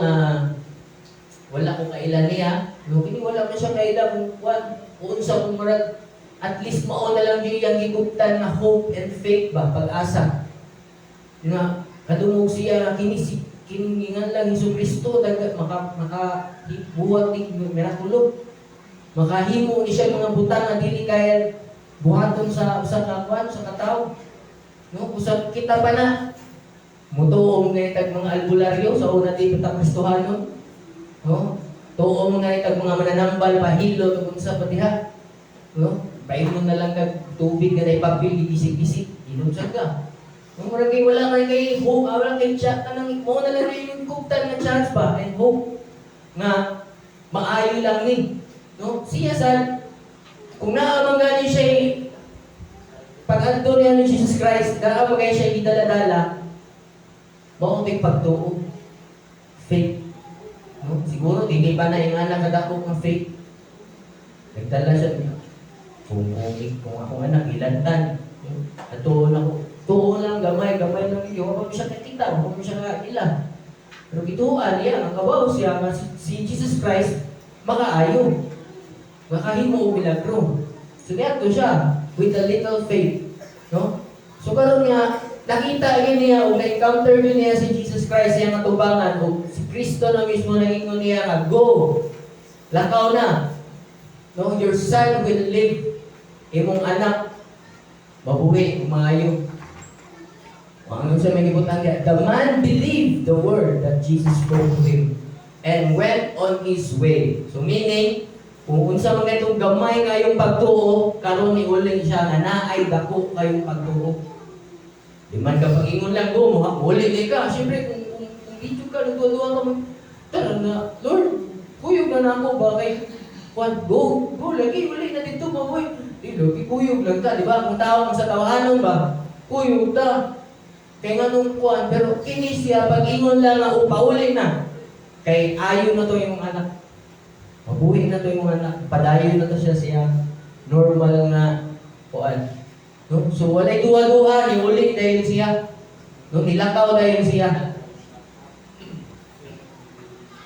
wala ko kailan niya. No, kini wala man siya kailan kung unsa kung marag at least mao na lang gyud yang gigugtan nga hope and faith ba, pag-asa. Nga kadungog siya kiningan lang Hesus Kristo dagat buhat ni mirakulo. Makahimo ni siya mga butang nga dili kaya buhaton sa usa ka kwan sa katawo. No, usab kita pa na mutuong nga itag mga albularyo sa una di kita Kristohanon. No? Tuong nga itag mga mananambal pahilo tungkol sa patiha. No? Paimon na lang kag tubig nga ipagbil gisig-gisig. Inunsag ka. Nung murag kay wala kay hope, wala kay chat kanang mo na lang yung kugtan nga chance ba and hope nga maayo lang ni. No? Siya sad kung naamang gani siya pag-anto niya ni Jesus Christ, naamang gani siya idala-dala, maunting pagtuo. Faith. No? Siguro, hindi pa na yung anak kadako ng faith. Nagdala siya. Kung akong anak, ilantan. At tuon lang, gamay lang. Yung siya nakita, huwag mo siya nakakila. Pero gituan niya, ang kabaw siya, si Jesus Christ, makaayo. Makahimo o milagro. So, niyato siya, with a little faith. No? So, karon nga, nakita niya o na-encounter niya si Jesus Christ yung matubangan o si Kristo na mismo nag-ingon niya nga, go! Lakaw na! No, your son will live. Imong anak, mabuhi, umayo. Ano siya may gibutan niya? The man believed the word that Jesus spoke to him and went on his way. So meaning, kung unsa man itong gamay kayong pagtuo, karon ni uling siya nga naay dako kayong pagtuo. Di man ka pag-ingon lang go mo, uli di ka. Siyempre, kung video ka, nagtutuwa ka mo, tara na, Lord, kuyog na na ako ba kay go, lagi, uli na dito, maboy. Di, lagi, kuyog lang ta, di ba? Kung tawag sa tawahanon ba, kuyog ta. Kaya nga nung kuwan, pero kini siya, pag-ingon lang na upauli na. Kay ayon na to yung anak. Mabuhi na to yung anak. Padayon na to siya normal nga kuwan. No? So walay duwa-duwa, niulit dahil siya. No? Nilakaw dahil siya.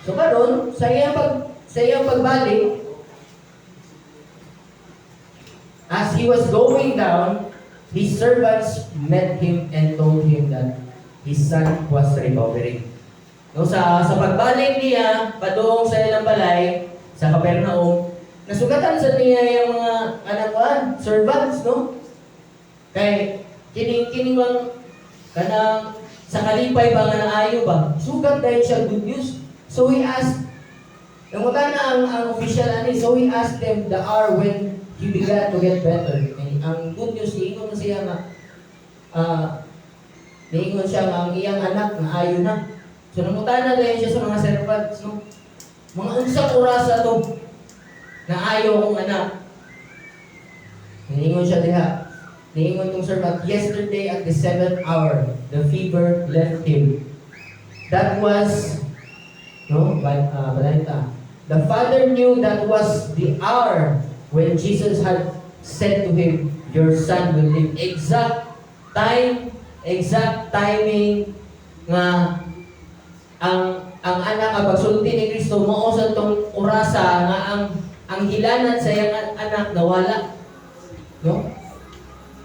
So karon, sa iyang pagbalik, as he was going down, his servants met him and told him that his son was recovering. No, sa pagbalik niya, padung sa ilang balay, sa Capernaum, nasugatan sa niya yung mga anak servants, no? Kay kining kanang sa kalipay ba nga naayo ba? Sugat dahil siya good news. So he asked, yung ang official so he asked them the hour when he began to get better. And ang good news, niingon na siya nga, niingon siya nga ang iyang anak na ayo na. So nangutan na dahil siya sa mga servants, no? Mga unsang orasa to na ayaw kong anak. Niingon siya diha. Niingon tong servant, yesterday at the 7th hour, the fever left him. That was, no, balita. The father knew that was the hour when Jesus had said to him, your son will live. Exact timing nga ang anak ang pagsulti ni Kristo mao sa tong orasa nga ang hilanan sa iyang anak nawala. No?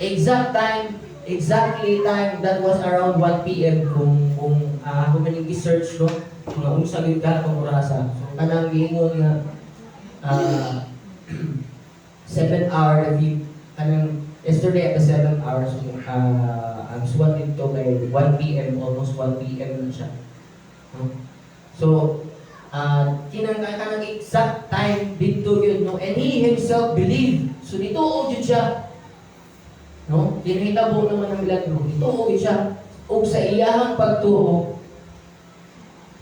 Exactly time that was around 1 p.m. kung ako man yung research no mga unsa gyud ka tong orasa. So kanang giingon nga 7th hour kanang yesterday at the 7th hour so ang suwat dito kay 1 p.m. almost 1 p.m. na siya. So, kanang exact time dito yun, no? And he himself believed. So, dito yun siya. No? Tinahitabo naman ng milagro. Dito yun siya. O sa iyahang pagtuo,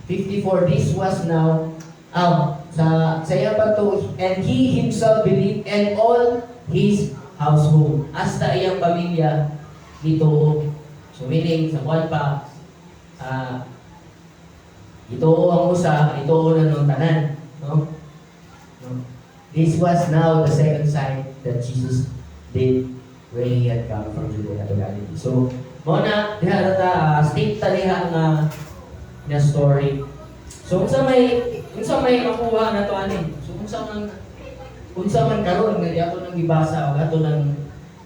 54, this was now, sa iyang pagtuo, and he himself believed, and all his household. Hasta iyang pamilya, dito. So, meaning, sa kwan pa, ito ang usa, ito na nung tanan. No? This was now the second sign that Jesus did when he had come from Judea to Galilee. So, muna, diha na ta, state ta diha nga story. So, sa may unsa may makuha na to ani. So unsa man karon nga di ako nang gibasa o ato nang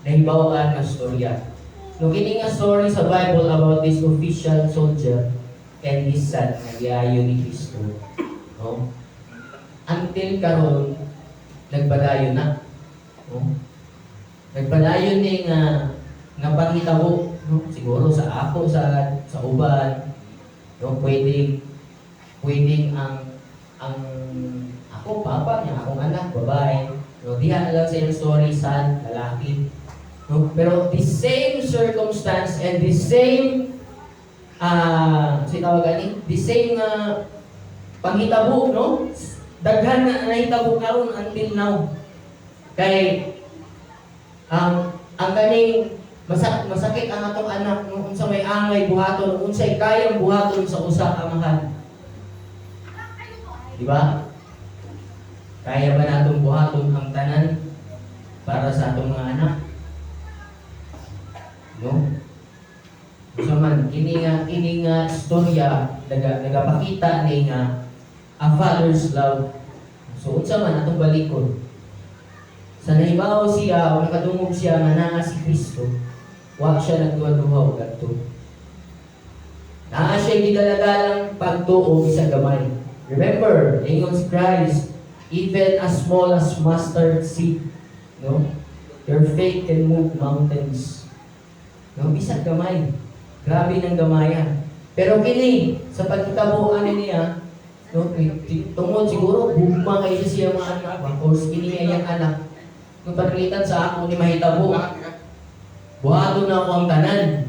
nahibaw-an nga storya. No kini nga story sa Bible about this official soldier and his son nga giayo ni Kristo. No? Until karon nagpadayon na. No? Nagpadayon ni nga pangitabo, no? Siguro sa ako sa uban, no pwedeng ang ako papa niya, akong anak babae, no diha na lang sa iyang story son lalaki. No? Pero the same circumstance and the same the same panghitabo, no? Daghan na nahitabo karon until now. Kay ang ganing masakit ang atong anak no unsa may angay buhaton, unsay kayang buhaton sa usa ka mahal. Di ba? Kaya ba natong buhaton ang tanan para sa atong mga anak? No? So man, kini nga istorya nagapakita ni nga a father's love. So unsa man atong balikon? Sa nahibaw siya o nakadungog siya nga naa si Kristo, wa siya nagduwa-duwa og adto. Naa siya gidaladalang pagtuo sa gamay. Remember, ingon si Christ, even as small as mustard seed, no? Your faith can move mountains. No, bisag gamay. Grabe ng gamayan. Pero kini sa pagkitabuan niya, no, tungod siguro bugma kay siya mga anak ba, o kini iyang anak. Kung pagkalitan sa ako ni mahitabo, buhato na ako ang tanan.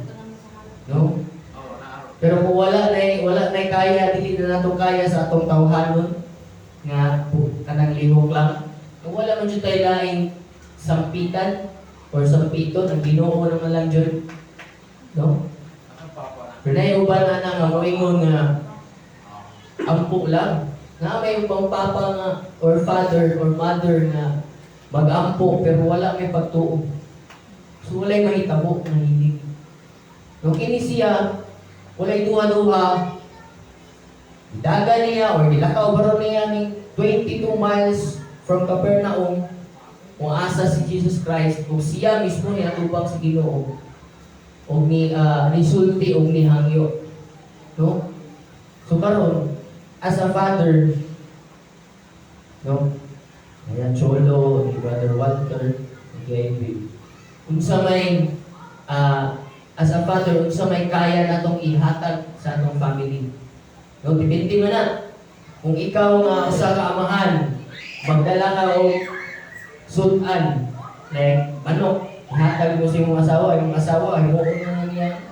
No? Pero kung wala na kaya, dili na nato kaya sa atong tawhanon nga kanang lihok lang. Kung wala man jud tayo laing sampitan or sampiton, ang Ginoo naman lang jud. No? Pero na uban na nga moingon nga ampo lang. Nga may ubang papa nga or father or mother nga mag-ampo pero wala may pagtuo. So walay mahitabo ng hilig. No kini siya walay duha-duha. Daga niya or dilakaw baron niya ni 22 miles from Capernaum kung asa si Jesus Christ kung siya mismo niya tubang sa Ginoo o ni resulti o ni hangyo. No? So karon as a father, no? Ayan, Cholo, ni Brother Walter, okay, unsa may as a father, unsa may kaya natong ihatag sa atong family. No, depende man na. Kung ikaw nga usa ka amahan, magdala ka og sudan, like manok, ihatag mo sa imong asawa, himuon na niya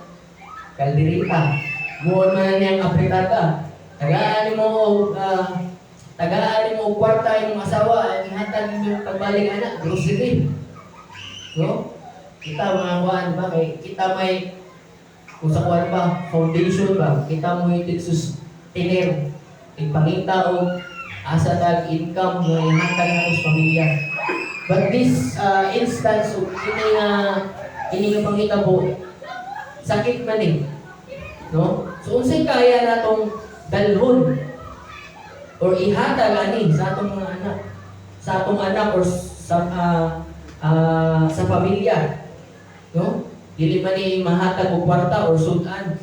kalderita, himuon man niya apritada, tagaan mo kwarta yung asawa, ihatag mo pagbalik anak, grocery. No? Kita mga kuhaan ba? Kita may, kung sa kuhaan ba, foundation ba? Kita mo yung tigsus tiner, ipangita o asa tag income mo ihatag na sa pamilya. But this instance, so, ini nga pangita po, sakit man eh. No? So, unsay kaya natong dalhon or ihatag ani sa atong mga anak, sa atong anak or sa pamilya, no? Dili man ni mahatag og kwarta or sudan,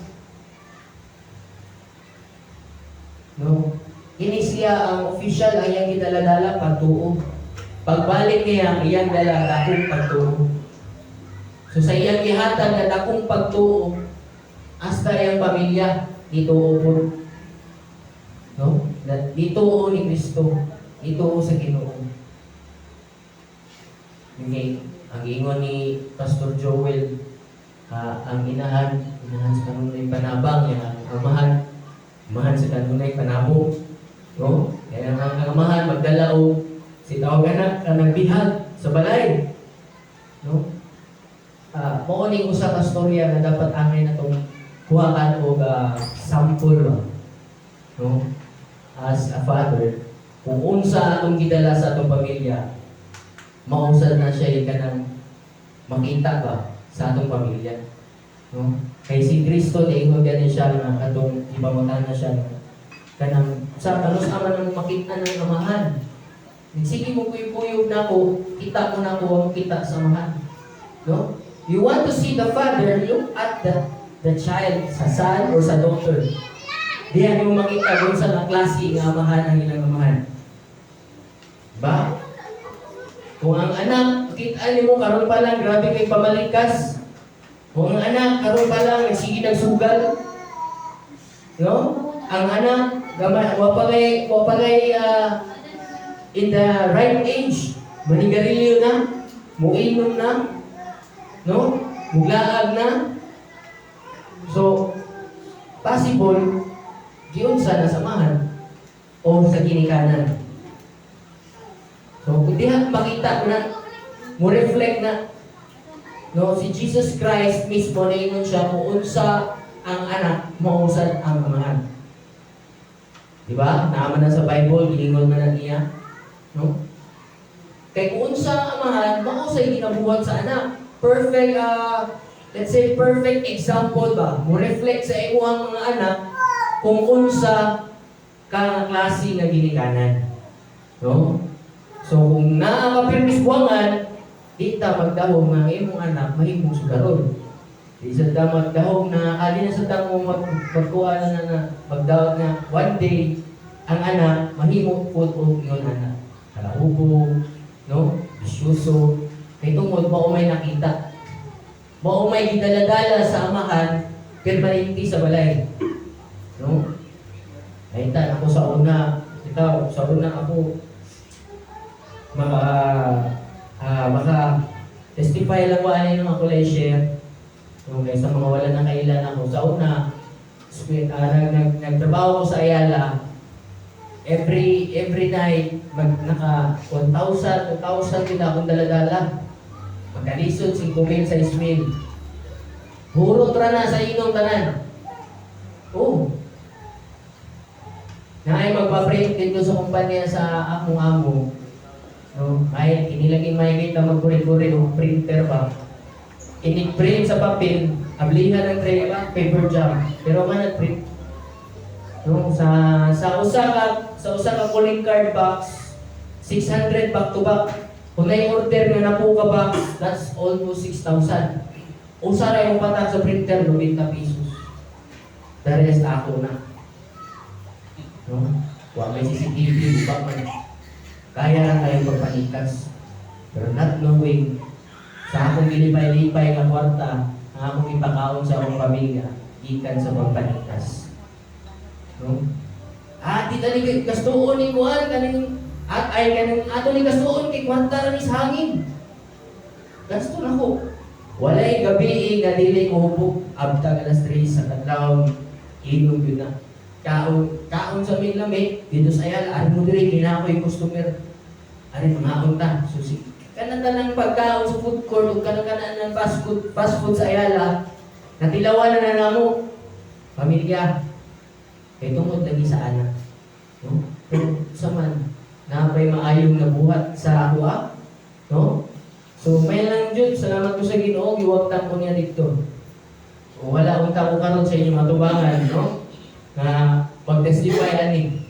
no? Kini siya ang official ang iyang gidaladala pagtuo. Pagbalik niya iyang dala dakong pagtuo. So sa iyang gihatag na dakong pagtuo, hasta iyang pamilya dituo po. No? Dituo ni Kristo, dituo sa Ginoo. Okay, ang ingon ni Pastor Joel, ang inahan sa kanunay panabang, ang amahan sa kanunay panabo. No? Kaya ang amahan magdala o si tawag anak na nagbihag sa balay. No? Mao ning usa ka storya na dapat angay natong kuhaan og sample. No? As a father, kung unsa atong gidala sa atong pamilya, mausad na siya kanang makita ba sa atong pamilya. No? Kay si Kristo niingon gani siya na atong ipamutan na siya kanang sa kanus ama nang makita ng amahan. Sige mo kuyog na ko, kita mo na ko ang kita sa amahan. No? You want to see the father, look at the child, sa son or sa daughter. Diyan mo makita kung sa naklase ng amahan ang ilang amahan. Ba? Kung ang anak, kita mo karon pa lang, grabe kay pamalikas. Kung ang anak, karon pa lang, nagsige ng sugal. No? Ang anak, wapagay, in the right age, manigarilyo na, muinom na, no? Muglaag na. So, possible, giunsa na samahan o sa ginikanan. So, kung diha makita ko na, mo reflect na, no, si Jesus Christ mismo na ingon siya kung unsa ang anak, mausad ang amahan. Diba? Naaman na sa Bible, gilingon man na niya. No? Kay kung unsa ang amahan, mausay ginabuhat sa anak. Perfect, let's say perfect example ba? Mo reflect sa imuhang mga anak kung unsa ka klase nga ginikanan. No? So kung naa ka permis buwangan, di ta magdahom nga imong anak mahimong sugaron. Di sa ta magdahom na ali na sa tamo magkuha na magdahom na one day ang anak mahimong pud og ingon anak. Kalaubo, no? Bisyuso, kay tungod mao may nakita. Mao may gidala-dala sa amahan permanente sa balay. No? Ay ta ako sa una, ikaw sa una ako maka testify lang wa ani nung ako lay share. So, sa mga wala na kailan ako sa una, nagtrabaho ko sa Ayala. Every night naka 1,000 nila akong dala-dala. Magkalisod 5,000 sa ismail. Hurot ra na sa inyong tanan. Oh. Na ay magpa-print dito sa kumpanya sa akong amo. No, ay inilaging makikita magkuri-kuri o printer ba. Ini-print sa papel, ablihan ng tray ba, paper jam. Pero man nag-print. No, sa usa ka calling card box, 600 back to back. Kung na-order nga na po ka box, that's almost 6,000. Usa ra yung patak sa printer, 90 pesos. The rest ako na. No? Wa may CCTV, bak man. Kaya lang kayong pagpanikas. Pero not knowing, sa akong gilipay-lipay nga kwarta, ang akong ipakaon sa akong pamilya, ikan sa pagpanikas. No? Di tani kastuon ni kuan kaning kaning ato ni kastuon kay kwarta ra ni sa hangin. Gasto na ko. Walay gabi nga dili ko hubog abtag alas 3 sa kadlaw inom yun na. Kaon sa aming lamig dito sa Ayala, ari mo diri kinakoy customer. Ari mga unta. So kanang tanang pagkaon sa food court ug kanang ng fast food sa Ayala, natilawan na namo pamilya. Kay tungod lagi sa anak. No? Pero sa man, napay maayong nabuhat sa ako, no? So, may lang Diyos, salamat ko sa Ginoo, giwagtan ko niya dito. O wala akong tako karon sa inyong matubangan, no? Na pag-testify ani.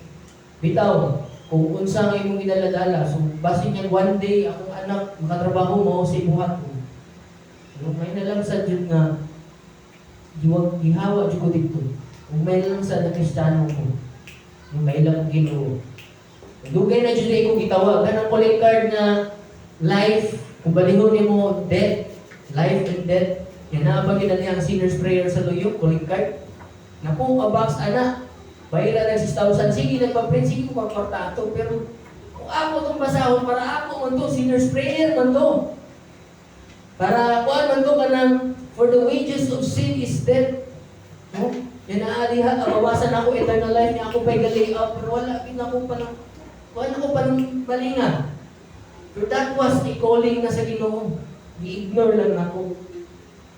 Bitaw, kung unsa ang imong gidala-dala, so basin niya one day akong anak makatrabaho mo sa ibuhat ko. No? May nalang sa Diyos na gihawa Diyos ko dito. Kung may lang sa Kristiyano ko, yung may lang Ginoo. Dugay na Diyos na ikong gitawag. Kanang calling card na life, kung balihon mo death, life and death, yan na ba ginali ang sinner's prayer sa luyo, calling card. Na po, box anak, bayra ng 6,000, sige, nagpa-print, sige ko pagpartato, pero kung ako itong basahon, para ako man to, sinner's prayer man to. Para kuan man to ka ng, for the wages of sin is death. No? Yan na aliha, mawasan ako eternal life niya ako pa'y gali up, pero wala ako pa ng balinga. Pero that was the calling na sa Ginoo. I-ignore lang ako.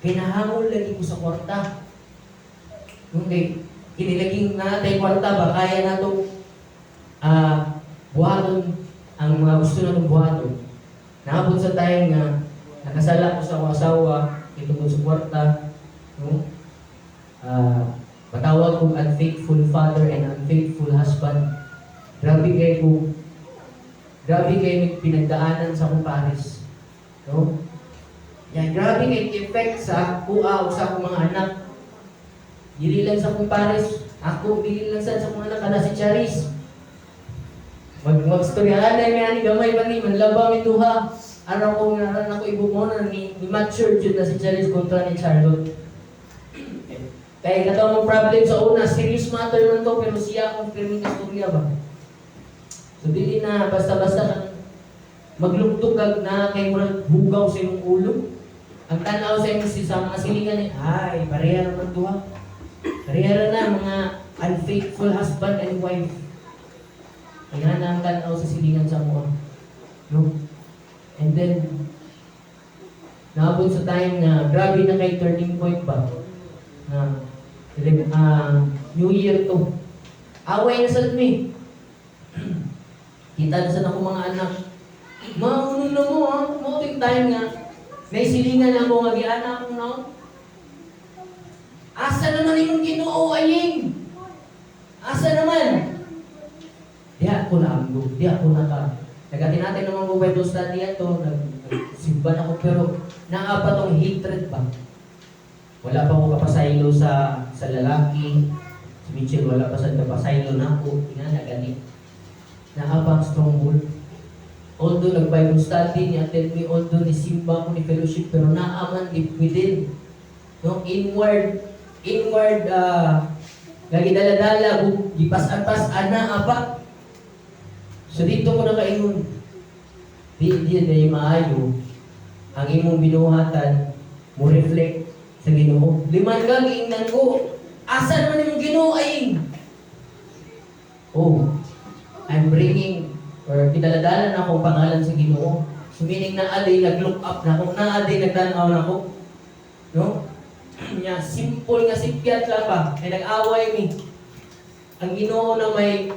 Kinahangol lagi ko sa kwarta. Okay, kinilaging natin kwarta ba, kaya na itong buhaton, ang mga gusto na itong buhaton. Nakabot sa time nga, nakasala ko sa akong asawa, ito ko sa kwarta. No? Matawag kong unfaithful father and unfaithful husband. Grabe kayo pinagdaanan sa akong pares. No? Yan, grabe kayo effect sa kuha o sa akong mga anak. Dili lang sa akong pares. Ako, dili lang sa akong anak na si Charis. Magstoryahan na yung ani gamay pa ni manlaba mi duha. Araw ko nga ako ibumo na ni mature jud na si Charis kontra ni Charlotte. Kaya kataw mo problem sa una, serious matter man to pero siya akong pirming istorya ba. So dili na basta-basta kang maglugtog kag na kay murag bugaw sa imong ulo. Ang tanaw sa imong sa mga silingan ni ay pareha naman duha. Pareha na mga unfaithful husband and wife. Kaya na ang tanaw sa silingan sa mga. No? And then naabot sa time na grabe na kay turning point ba. New Year to. Away na sa me. Kita na sa ako mga anak. Mauno na mo ha. Mauting time nga. May silingan ako nga giana akong no. Asa naman yung Ginoo aying? Asa naman? Di ako na amgo. Di ako na ka. Nagati natin naman ko Bible study ato. Nagsimban ako pero naapa tong hatred ba? Wala pa ako kapasaylo sa lalaki. Si Mitchell wala pa sa kapasaylo na ako. Ina gani. Naabang stronghold. Although nag-Bible study ni attend me, although ni simba ko ni fellowship, pero naaman deep within. No inward lagi dala-dala gipas-apas ana apa. So dito ko nakaingon. Di maayo ang imong binuhatan mo reflect sa Ginoo. Liman ka giingnan ko. Asa man imong Ginoo ay? Oh, I'm bringing or kidaladalan na akong pangalan sa Ginoo. So meaning na aday nag-look up na ako, na aday nagtanaw na ako. No? Nya simple nga sipyat lang ba? Ay nag-away mi. Ang Ginoo na may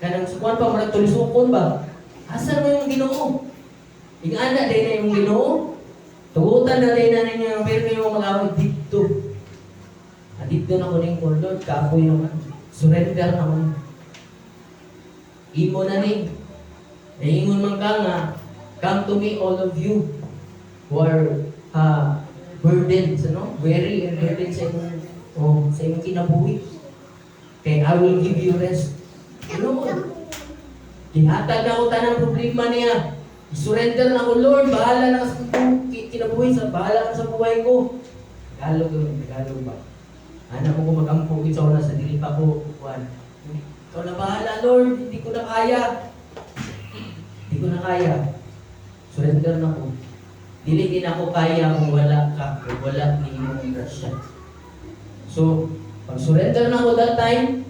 kanang sukuan pa marag tulisukon ba? Asa mo yung Ginoo? Ingana day na yung Ginoo. Tugutan na rin na ninyo yung meron yung mag-away dito. Dito na ko na yung Lord, kapoy naman. Surrender na ko. Imo na ni. Ingon man ka nga, come to me all of you who are burdened, ano? Weary and burdened sa imong kinabuhi. Okay, I will give you rest. Ano mo? Dihatag na ko tanang problema niya. Surrender na ko, Lord, bahala na sa kinabuhi, bahala na sa buhay ko. Tagalog ba? Anak mo ko mag-ampugin sa una sa dili pa ko, Juan. Ikaw na bahala, Lord, hindi ko na kaya. Hindi ko na kaya. Surrender na ko. Dili din ako kaya kung wala ka, kung wala ni imong grasya. So, pag surrender na ko that time,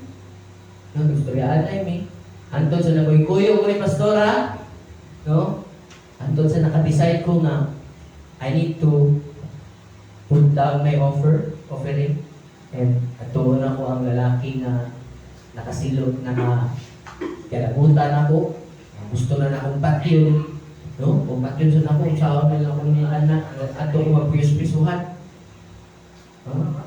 gustoryaan na yun Anton sa nagoy-kuyo ko ni Pastora, no? Anton sa nakadecide ko na I need to put down my offering, and atuon ako ang lalaki na nakasilot na kalabutan ako. Gusto na akong patyon, no? Kung patyon sa ako, usawa na lang akong mga anak ato ko magpiyos-pisuhan. No?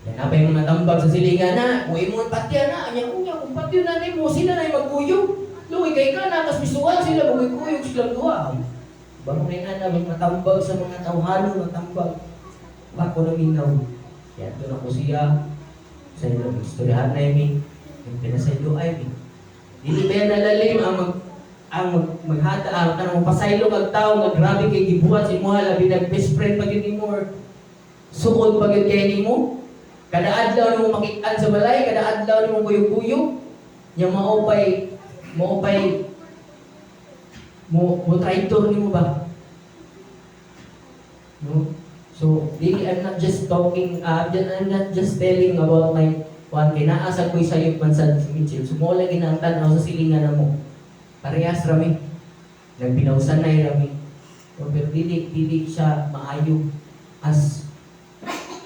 Yan na pa yung mga tambag sa silingan na, uwi mo ang patya na, anya kuya, kung patyon na mo, sila na yung magkuyog. Luwi kay ka na, kas pisuhan sila, magkuyog silang duha. Bang rin na matambag sa mga tauhano, matambag. Bako na minaw. Yan doon ako siya, sa ilang istoryahan na yun, yung pinasaylo ay yun. Dili ba yan nalalim ang maghata, kanang pasaylo kag tao, grabe kay gibuhat si mo, labi nag-best friend pag yun mo, or sukod pag yun kaya ni mo. Kada adlaw ni mo makitaan sa balay, kada adlaw ni mo kuyog-kuyog, yung mo traitor ni mo ba? No? So, really, I'm not just talking, I'm not just telling about my one, kinaasag ko'y sayop man sa Mitchell. Sumula ginantan ako sa silingan na mo. Parehas rami. Nagbinawsan na yung rami. Pero dili siya maayo as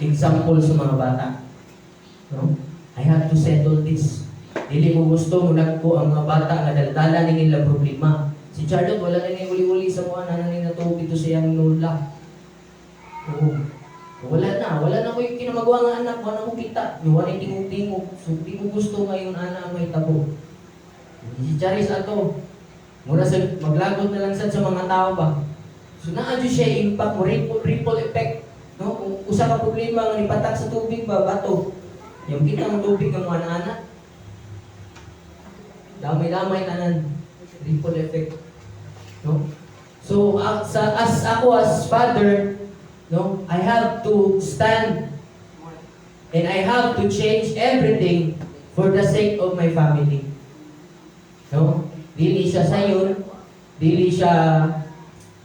example sa mga bata. No? I have to settle this. Dili mo gusto, munag ko ang mga bata nga daldala ni nila problema. Si Charlotte, wala na niya uli-uli sa mga nanay na to dito siyang nula. Oo. Wala na ko yung kinamagawa nga anak, wala ko kita. Yung wala yung tingog-tingog. So, di ko gusto ngayon ana may tabo. Si Charis ato, mura sa maglagot na lang sad sa mga tao ba. So naadyo siya impact mo, ripple effect. No? Kung usa ka problema nga ipatak sa tubig ba, bato. Yung kita ng tubig ng mga anak. Damay-damay tanan. Ripple effect. No? So as ako as father, no, I have to stand and I have to change everything for the sake of my family. No? Dili siya sayon, dili siya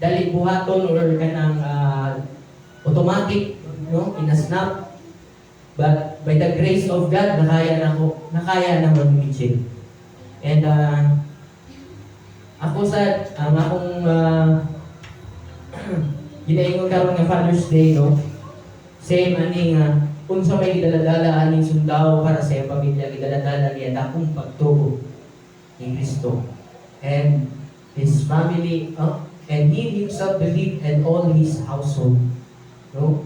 dali buhaton or kanang automatic, no, in a snap. But by the grace of God, nakaya na mag-mitchell. And ako sa ang akong ginaingon karon nga Father's Day, no? Same ani nga unsa may gidaladala aning sundao para sa iyang pamilya, gidaladala niya dakong pagtuo ni Kristo. And his family, and he himself believed and all his household. No?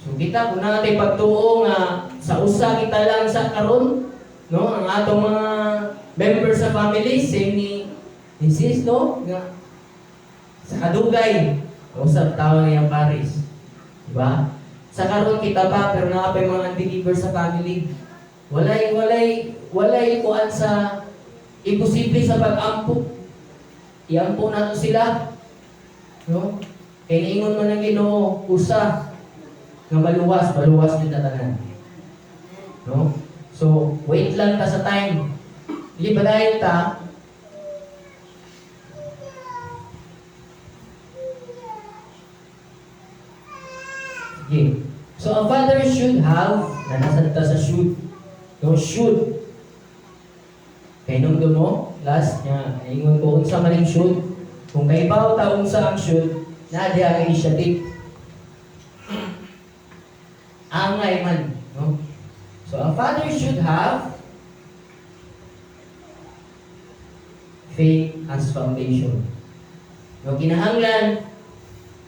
So kita kung natin pagtuo nga sa usa kita lang sa karon, no, ang atong mga members sa family same ni sis, no, nga sa kadugay usab tawo niyang Paris, di ba? Sa karon kita ba pero nakapay mga unbelievers sa family, walay kuan sa imposible sa pag-ampo. Iampo nato sila, no? Kaya niingon man ng Ginoo usa nga maluwas ni tatanan. No? So, wait lang ta sa time. Dili ba dahil ta sige. So, a father should have, na nasa ta sa should. No, should. Kaya nung mo, last niya, ingon ko unsa maning should. Kung kaibaw ta unsa ang should, na diha ka initiative. Angay man, no? So a father should have faith as foundation. No, kinahanglan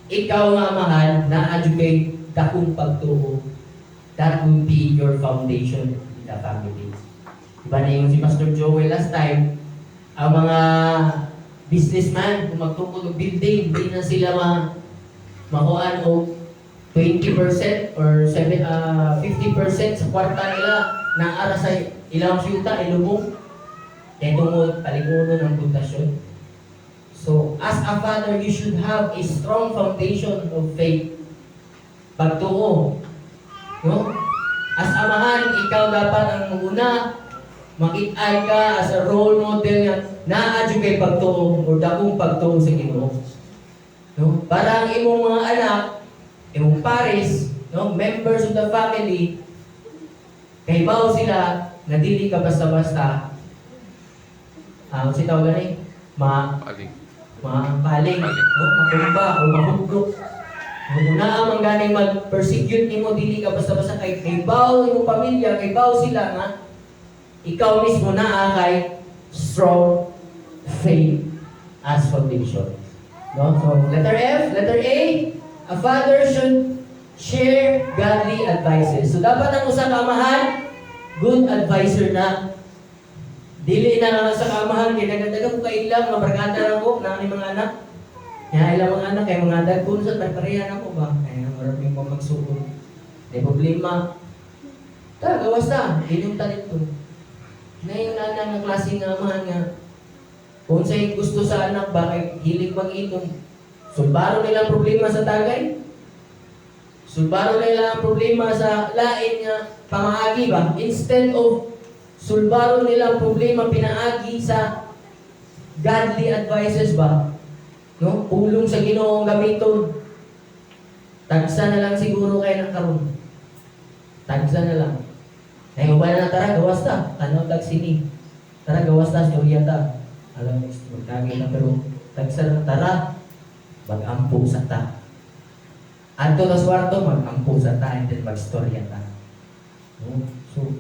ikaw nga mahal na educate dakong pagtuo. That will be your foundation in the family. Diba na yung si Pastor Joel last time, ang mga businessman, kung magtukod ng building, hindi na sila makuhaan o 20% or 50% sa kwarta nila na ara sa ilang syuta, ilubong. Kaya tungod, paliguno ng pundasyon. So, as a father, you should have a strong foundation of faith. Pagtuo. No? As amahan, ikaw dapat ang muna makit-ay ka as a role model nga na-adyo kay pagtuo o dakong pagtuo sa Ginoo. No? Para ang imong mga anak, imong pares, no, members of the family, kaibaw sila na dili ka basta-basta si tawag gani mapaling, no, makumba o mahuglo. Kung naamang ganing mag-persecute nimo, dili ka basta-basta kaibaw imong pamilya, kaibaw sila nga ikaw mismo naa kay strong faith as foundation. No? So, letter F, letter A, a father should share godly advices. So, dapat ang usa ka amahan, good advisor na. Dili na sa kaamahan, kaya nagadaga ko kay ilang, mga barkada na ko, na mga anak. Kaya ilang mga anak, kaya mga dad ko, sa parehan ako ba? Kaya marami mo magsukod. May problema. Gawas na, yun yung talento. Ngayon na ng klaseng amahan nga, kung sa'yo gusto sa anak, bakit hilig mag-inom? Sulbaro nila ang problema sa tagay. Sulbaro nila ang problema sa lain nga pamaagi ba? Instead of sulbaro nila ang problema pinaagi sa godly advices ba? No? Pulong sa Ginoo ang gamiton. Tagsa na lang siguro kayo ng karon. Tagsa na lang. Ngayon ba na tara, gawas ta. Ano tag sini? Tara, gawas ta, storya ta. Alam mo, magkagay na pero tagsa na tara. Mag-ampo sa ta. Anto na swarto, mag-ampo sa ta and then mag-storya ta. No? So,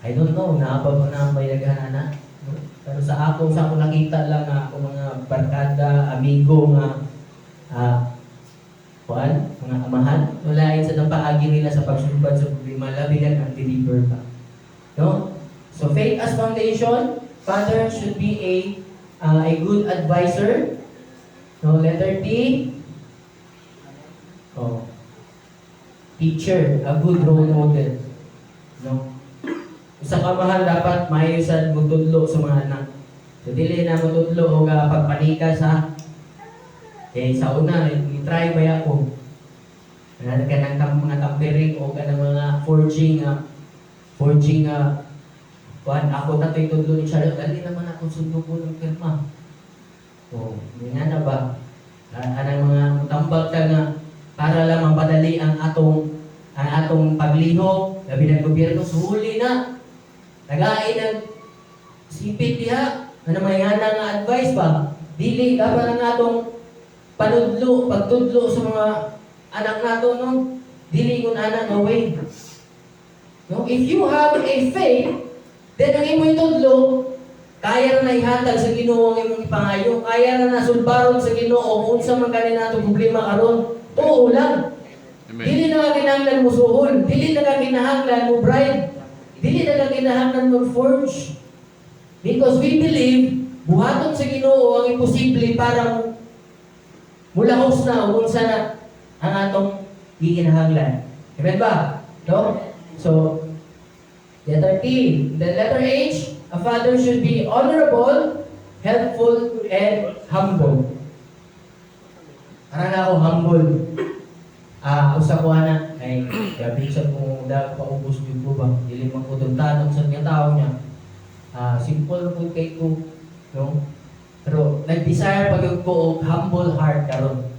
I don't know, naabang mo na ang bayagahan na. No? Pero sa ako nakita lang ako mga barkada, amigo nga, pagsulbad sa problema, labi na ang deliver ka. No? So faith as foundation, father should be a good advisor. No, letter T. Oh. Teacher, a good role model. No? Sa kamahan dapat maayusan magtudlo sa mga anak. So dili na matudlo o pagpanika sa sa una, i-try ba ako? Kanang mga tampering o kanang mga forging kuan ako na to'y tudlo ni Charlotte, dali naman ako sundo ko ng pirma. O, nga na ba? Anang mga tambag ka nga para lang mapadali ang atong paglihok, labi ng gobyerno, suhuli na. Nagain ng sipit diha, ano may nga nga advice ba? Dili, dapat ang atong pagtudlo sa mga anak nato, no? Dili kun anak no way. No? If you have a faith, then ang imo itudlo, kaya na ihatag sa Ginoo ang imong ipangayo, kaya na nasulbaron sa Ginoo unsa man kani nato problema karon, tuo lang. Amen. Dili na kinahanglan mo suhol, dili na kinahanglan mo bribe, dili na kinahanglan mo forge. Because we believe, buhaton sa Ginoo ang imposible para mulahos na o unsa na ang atong gikinahanglan. Amen ba? No? So, letter T. The letter H, a father should be honorable, helpful, and humble. Para na ako humble. Usa ko ana ay gabi sa kung da paubos jud ko ba dili man ko tanong sa nga tao niya. Simple po kay ko, no? Pero nag-desire pag ko og humble heart karon.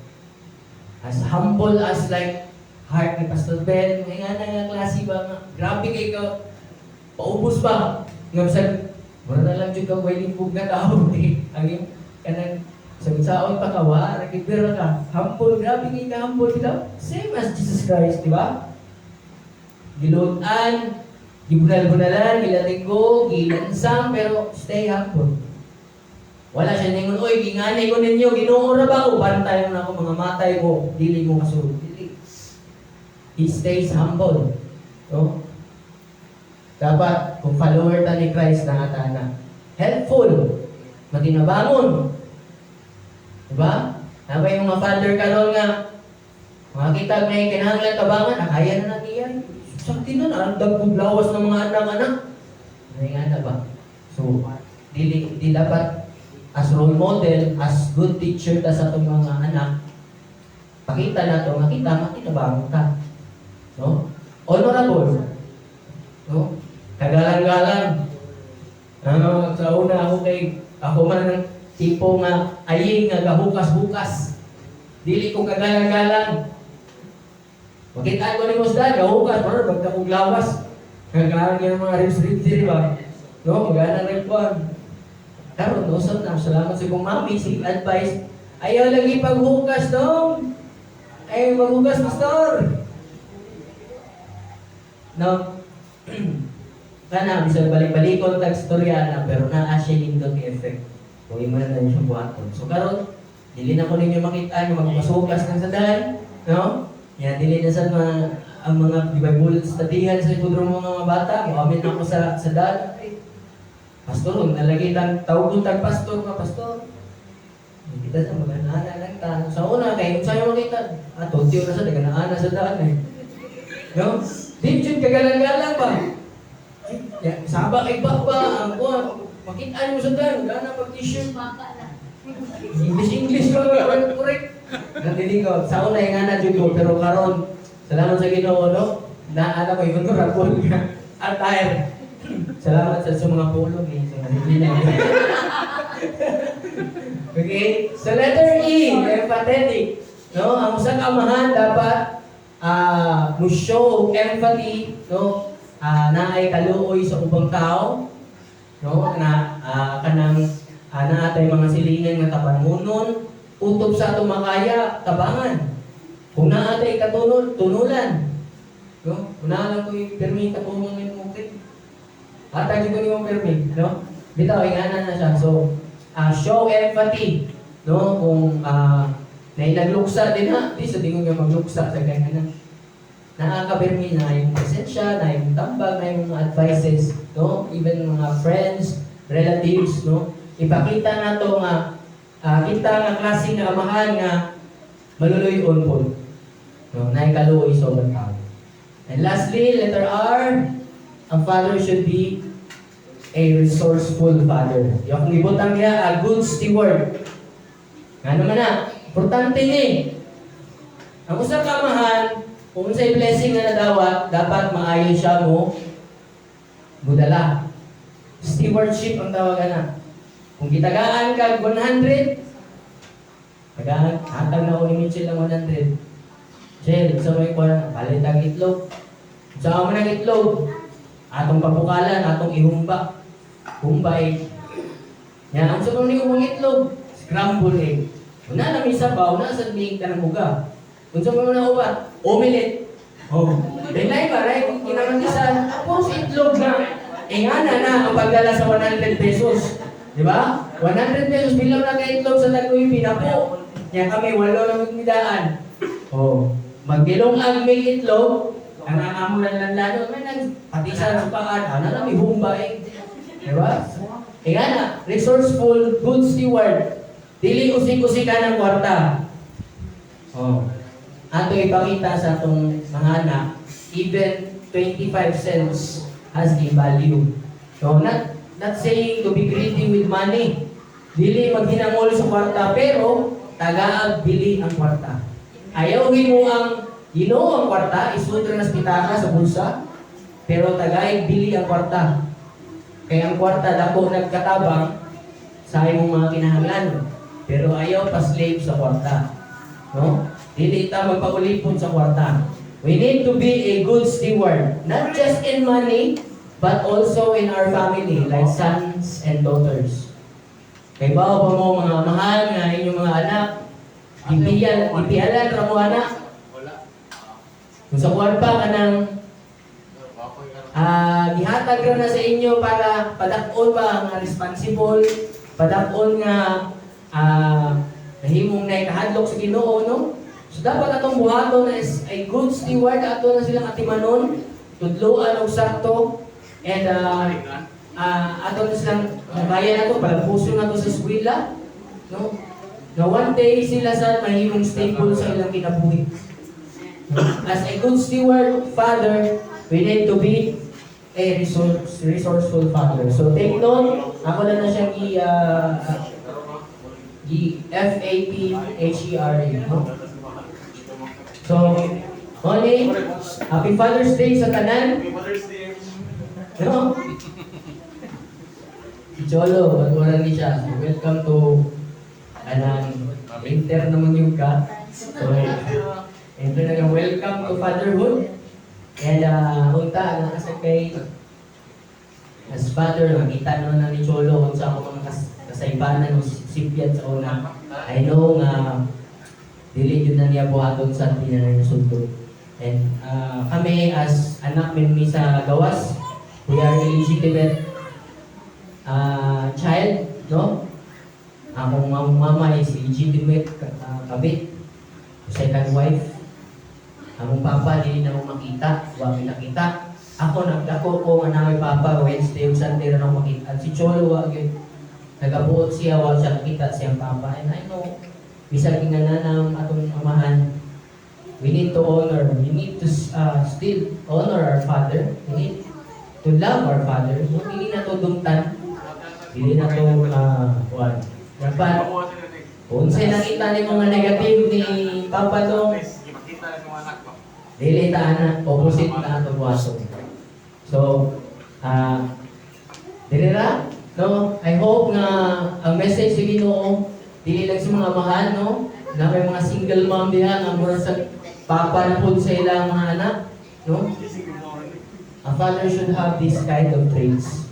As humble as like heart ni Pastor Ben, nga nga klase ba nga grabe kay ka paubos ba nga sa wala na lang jud ka waiting pug nga tao eh. Ang kanang saon pa ka wa nagibira ka humble, grabe kay ka humble ka same as Jesus Christ, di ba? Gilutan, gibunal-bunalan, gilatinggo, gilansang, pero stay humble. Wala siya ningon, oy, ginganay ko ninyo, Ginoo ra ba ko? Bantay mo na ako, mga matay ko, dili mo kasulod. Dili. He stays humble. No? Dapat, kung follower ta ni Christ na atana, helpful, matinabangon. Diba? Nabay yung mga father karon nga, makakita na yung kinahanglan tabangan, kaya na natin yan. Sakti na, naragdag lawas ng mga anak-anak. Ay nga na ba? So, di dapat as role model, as good teacher ta sa itong mga anak, pakita na ito, makita ka. No? Honorable. No? Kagalang-galang. Sa una ako man ng tipo nga aying nga gahukas-hukas. Dili ko kagalang-galang. Makitaan ko ni Musda, gahukas, pero magkakuglawas. Kagalang yung mga ribs-ribs, di ba? No? Magana rin po. Karon no, salamat sa kong mami, si advice, ayaw lagi paghugas dong. Ayaw maghugas, pastor. No? Kana, bisag balik-balikon tag storya na, pero naa-siya nindot effect. Huwag mo na tayo siyang buhaton. So karon, dili na ko ninyo makita yung magpasugas ng sandalan. No? Yan, dili na sa ang mga Bible studyhan sa ipudro mga bata. Muamit ako sa dad. Pastor, nalagay tawag tag pastor ka, pastor. Kita sa mga nana lang ta. Sa una, kaya sa'yo makita. Tuntiyo na sa naganaana sa daan eh. No? Di jud kagalang-galang ba? Sabak iba ba ang kuwan? Makitaan mo sa daan, gana mag-t-shirt. English ko, correct. Nandili ko, sa una yung ana jud ko, pero karon salamat sa Ginoo, no? Naana ko yung rapol ka. Attire. Salamat sa mga pulong eh. Okay? So letter E, empathetic. No? Ang usang amahan dapat mo show empathy, no? Na ay kaluoy sa ubang tao, no? Na kanang naatay mga silingan nga tabangunon, utob sa ato makaya, tabangan. Kung naatay tunulan. No? Una lang ko yung permi katulong ng mukit. Atay ko yung permi, no? Bitaw, ingana na siya. So, show empathy, no? Kung nailagluxa din ha, di sa tingin nga magluksa sa ganyan. nakakabirmi na yung presensya, na yung tambag, na yung mga advices, no? Even mga friends, relatives, no? Ipakita na to nga, kita nga klase nga amahan nga maluluyon po. No? Na ikaluoy sobrang tao. And lastly, letter R, ang father should be a resourceful father. Yung ibutang niya, a good steward. Nga naman na, importante ni. Ang usap kamahan, kung sa blessing na nadawat, dapat maayon siya mo mudala. Stewardship ang tawagan na. Kung gitagaan ka 100, tagaan, hatag na ako ni Mitchell ng 100. Jel, sa may kuwan, palit ang itlog. Sa mo ng itlog, atong papukalan, atong ihumba. Humba egg. Yan, ang sabang ni umang itlog, scramble egg. Una na may sabaw, nasa big ka ng buga. Kung sa mga na uba, omelette. Oh. Denay ba, right? Kung kinaman isa, tapos itlog na. Nga na ang pagdala sa 100 pesos. Di ba? 100 pesos bilang na kay itlog sa Taguy, pinapo. Yan kami, 8 na magmidaan. Oh. Magbilong ang may itlog, ang aamulan lang lalo, may pati sa paan, ano na may humba eh. Di ba? Nga na, resourceful, good steward. Dili usik-usik ka ng kwarta. Oh. Ato ipakita sa atong mga anak, even 25 cents has a value. So, not saying to be greedy with money. Dili maghinangol sa kwarta, pero tagaag bili ang kwarta. Ayaw mo ang Ginoo ang kwarta, isutra na pitaka sa bulsa, pero tagaig bili ang kwarta. Kaya ang kwarta dako nagkatabang sa imong mga kinahanglan, pero ayaw pa slave sa kwarta. No? Dili ta magpaulipon sa kwarta. We need to be a good steward, not just in money, but also in our family, like sons and daughters. Kay bao pa mo mga mahal nga inyong mga anak, ipialan ra mo anak. Kung sa kwarta ka ng gihatag ra na sa inyo para padakon ba nga responsible, padakon nga nahimong na ikahadlok sa Ginoo, no? So dapat atong buhaton as a good steward, ato na silang atimanon, tudloan og sakto, and ato na silang bayan nato, palapuso na to sa eskwela, no? Na one day sila sa mahimong staple sa ilang kinabuhi. As a good steward, father, we need to be a resourceful father. So take note, ako na siyang FATHERA. No? So, Honey, Happy Father's Day sa tanan. No? Cholo, wala ni siya. So, welcome to winter naman yung ka. So, ito na yung welcome to fatherhood. And unta, nakasakay as father, nakita naman na ni Cholo kung sa ako mga kasaybanan o sipyan sa una. I know nga dili yun na niya buhaton sa tinanay na sundot. And kami as anak min sa gawas, we are illegitimate child, no? Akong mama is legitimate kabit, second wife. Among papa dili na mo makita, wa mi nakita. Ako nagdako ko nga namin papa Wednesday ug Sunday ra na makita. At si Cholo wa gyud nagabuot siya wa siya nakita siyang papa. And I know bisag gingananam atong amahan, we need to honor, we need to still honor our father. We need to love our father. No, dili na to dumtan. Dili na to kuan. Dapat kung sa'yo nakita ni mga negative ni Papa Dong, dili ta anak, opposite na ito buwaso. So, dili ra, no? I hope nga ang message sa Ginoo, dili lang sa mga mahal, no? Na may mga single mom diha, nga mura sa papa na po sa ilang mga anak, no? A father should have this kind of traits,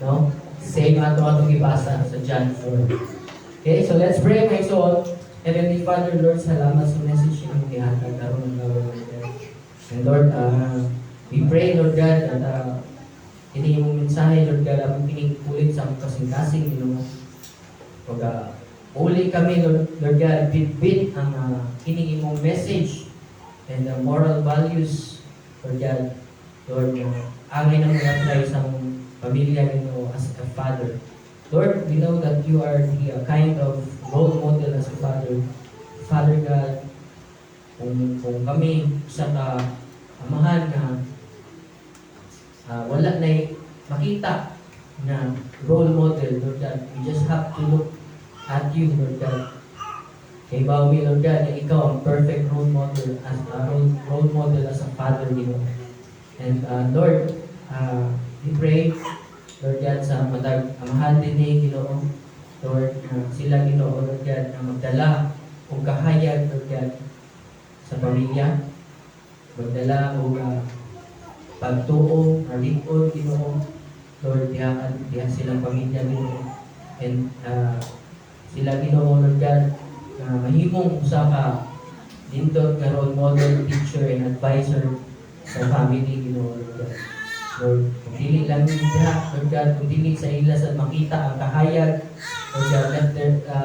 no? Same ato ibasa sa John 4. Okay, so let's pray, my soul. Heavenly Father, Lord, salamat sa message yung ihatag karon ng Lord. And Lord, we pray, Lord God, that ini yung mensahe, Lord God, ang pinikulit sa kasing-kasing, pag uli kami, Lord God, bit-bit ang kining mong message and the moral values Lord God, Lord, angin ang apply sa pamilya Ginoo as a father. Lord, we know that you are the kind of role model as a father. Father God, kung kami sa amahan na wala na makita na role model, Lord God, we just have to look at you, Lord God. Kay Bawi, Lord God, na ikaw ang perfect role model as a father, Ginoo. And Lord, we pray, Lord God, sa matag amahan din ni Ginoo, Lord, sila Ginoo, Lord God, na magdala o kahayag, Lord God, sa pamilya, magdala o pagtuo, nalikod, Ginoo, Lord, diha silang pamilya, Ginoo. And sila Ginoo, Lord God, mahimong usa ka dindot nga role model, teacher, and advisor sa family, Ginoo, Lord God. Lord, kung dili lang nila, Lord God, kung dili sa ila sa makita ang kahayag, Lord God,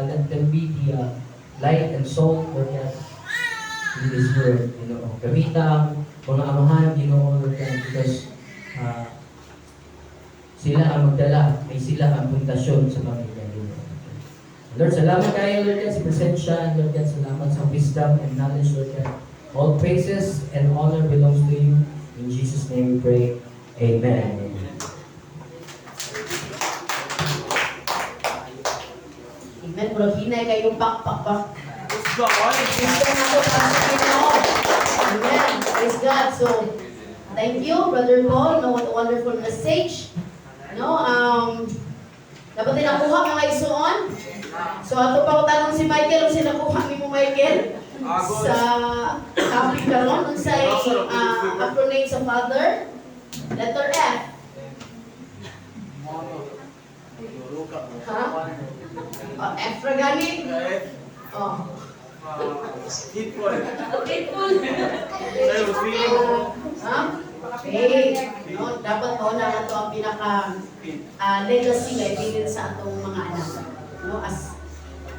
let them be the light and salt, Lord God, in this world, Ginoo. Gamita ang mga amahan, Ginoo, Lord God, because sila ang magdala, ay sila ang pundasyon sa pamilya, Ginoo. Lord, salamat kayo, Lord God, sa presensya, Lord God, salamat sa wisdom and knowledge, Lord God. All praises and honor belongs to you. In Jesus' name we pray. Amen. Amen. Pero hinay kayong pakpak ba? Gusto na to para sa Ginoo. Amen. Praise God. So, thank you, Brother Paul. No, what a wonderful message. No, dapat din nakuha mga isuon. So, ato pa ko tanong si Michael, kung sinakuha ni mo Michael sa topic karon kung sa acronym sa father. Letter F. Ha? Oh, F ra gani? Oh. Ha? Okay. No, dapat mo na ito ang pinaka legacy na ibigin sa atong mga anak. No, as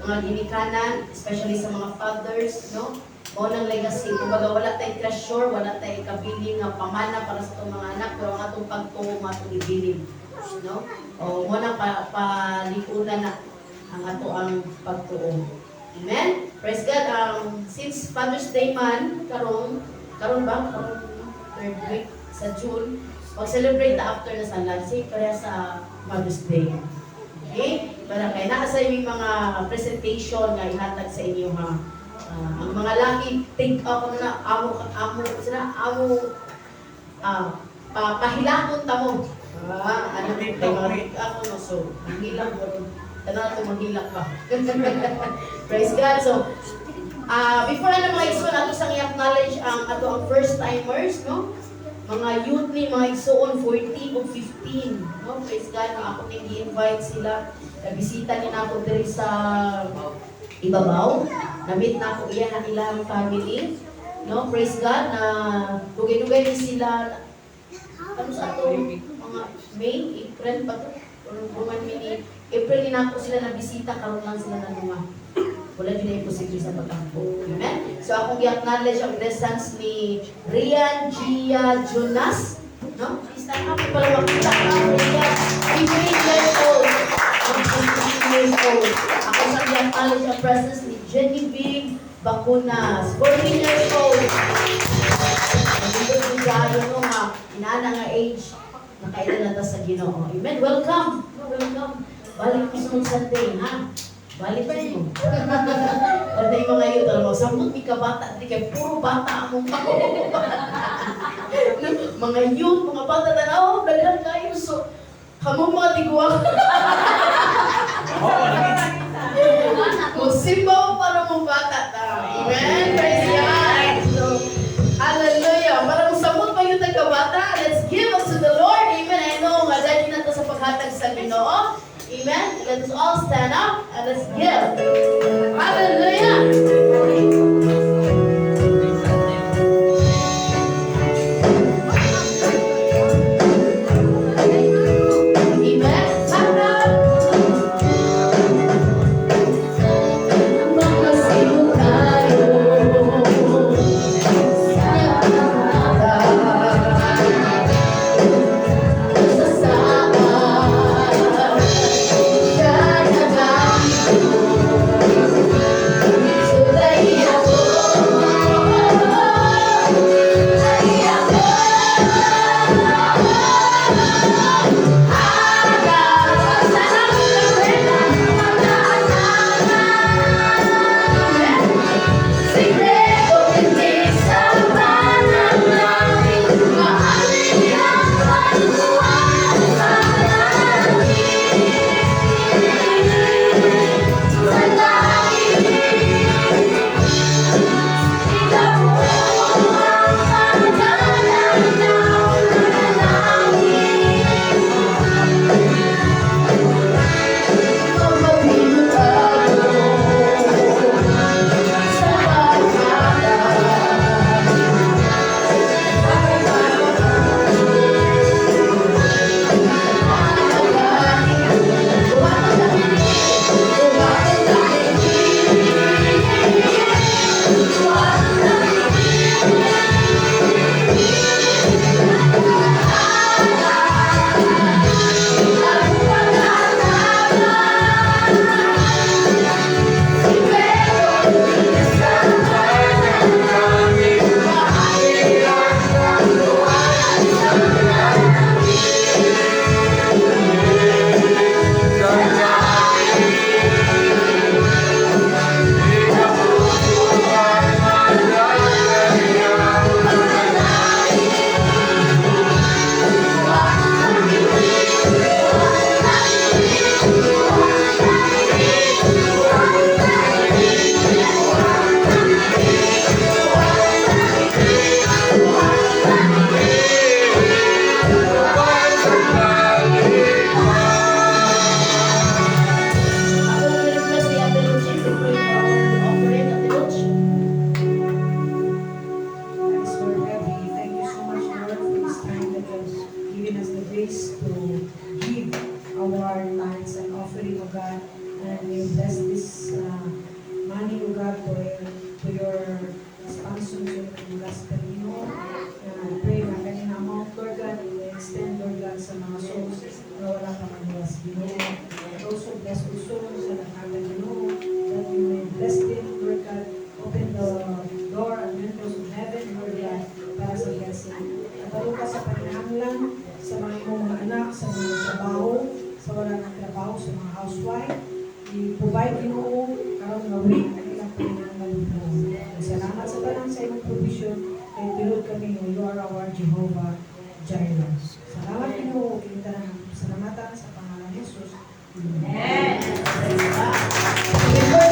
mga ginikanan, especially sa mga fathers, no? Mo nang legacy. Kumbaga wala tayong treasure, wala tayong kabiling nga pamana para sa itong mga anak, pero ang atong pagtuo matong ibilin. No? O mo nang palikunan na ang ato ang pagtuo. Amen? Praise God. Since Father's Day man, karon ba? Karon third week sa June, mag-celebrate na after na sa Lansing, kaya sa Father's Day. Okay? Para kaya nakasa yung mga presentation na ihatag sa inyo ha. Ang mga laki, think ako na pahilakon ta mo. Ano din tayo mga ako no, so maghilak mo. Tanong ito maghilak pa. Praise God. So, before na mga igsoon, ato sang i-acknowledge ang ato ang first timers, no? Mga youth ni mga igsoon 14 o 15, no? Praise God, ako nang i-invite sila. Bisita ni na ako diri sa Ibabaw. Na-meet na ako iyan ang ilang family. No, praise God na dugay-dugay din sila. Ano sa ato? Mga May, April pa to? Bungan mini. April din ako sila na bisita, karon lang sila na mga. Wala din ay posible sa pagkampo. Amen? So akong i-acknowledge ang presence ni Rian Gia Jonas. No? Stand up pala makita. Rian, 15 years old. 15 years old. Ako sa i-acknowledge ang presence ni Genevieve Bacunas, 14 years old. Nandito si Jaro no nga, inaana nga age, nakailan na ta sa Ginoo. Amen. Welcome. Welcome. Balik mo sa Sunday, ha? Balik mo. Wala yung mga youth, alam mo, sambot mi ka bata, di kay puro bata among tao. Mga youth, mga bata, tanaw, dalihan kayo. So, kamo mga tigwa. Magsimba mo para mong bata ta. Amen. Praise God. So, hallelujah. Para masamot pa yung taga-bata, let's give us to the Lord. Amen. I know, nga dahil na ito sa paghatag sa Ginoo. Amen. Let us all stand up and let's give. Hallelujah. Amen. yung gospel Ginoo. And I pray na kanyang amount, Lord God, i-extend, Lord God, sa mga souls na wala pa maniwas Ginoo. And also bless the souls sa nakaka Ginoo, that you may bless them, Lord God, open the door and windows of heaven, Lord God, para sa blessing. Natalo ka sa panahanglan, sa mga imong mga anak, sa mga trabaho, sa wala ng trabaho, sa mga housewife, i-provide Ginoo, karon nga week, ang ilang panahanglan mo. Salamat sa tanan sa imong provision, kay bilog kami nga you are our Jehovah Jireh. Salamat Ginoo, kita na salamatan sa pangalan ni Jesus. Amen. Before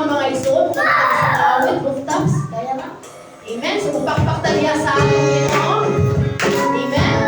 mga isuot, kung sa mga awit, rooftops, kaya na. Amen. So, pakpak taliya sa ating Ginoo. Amen.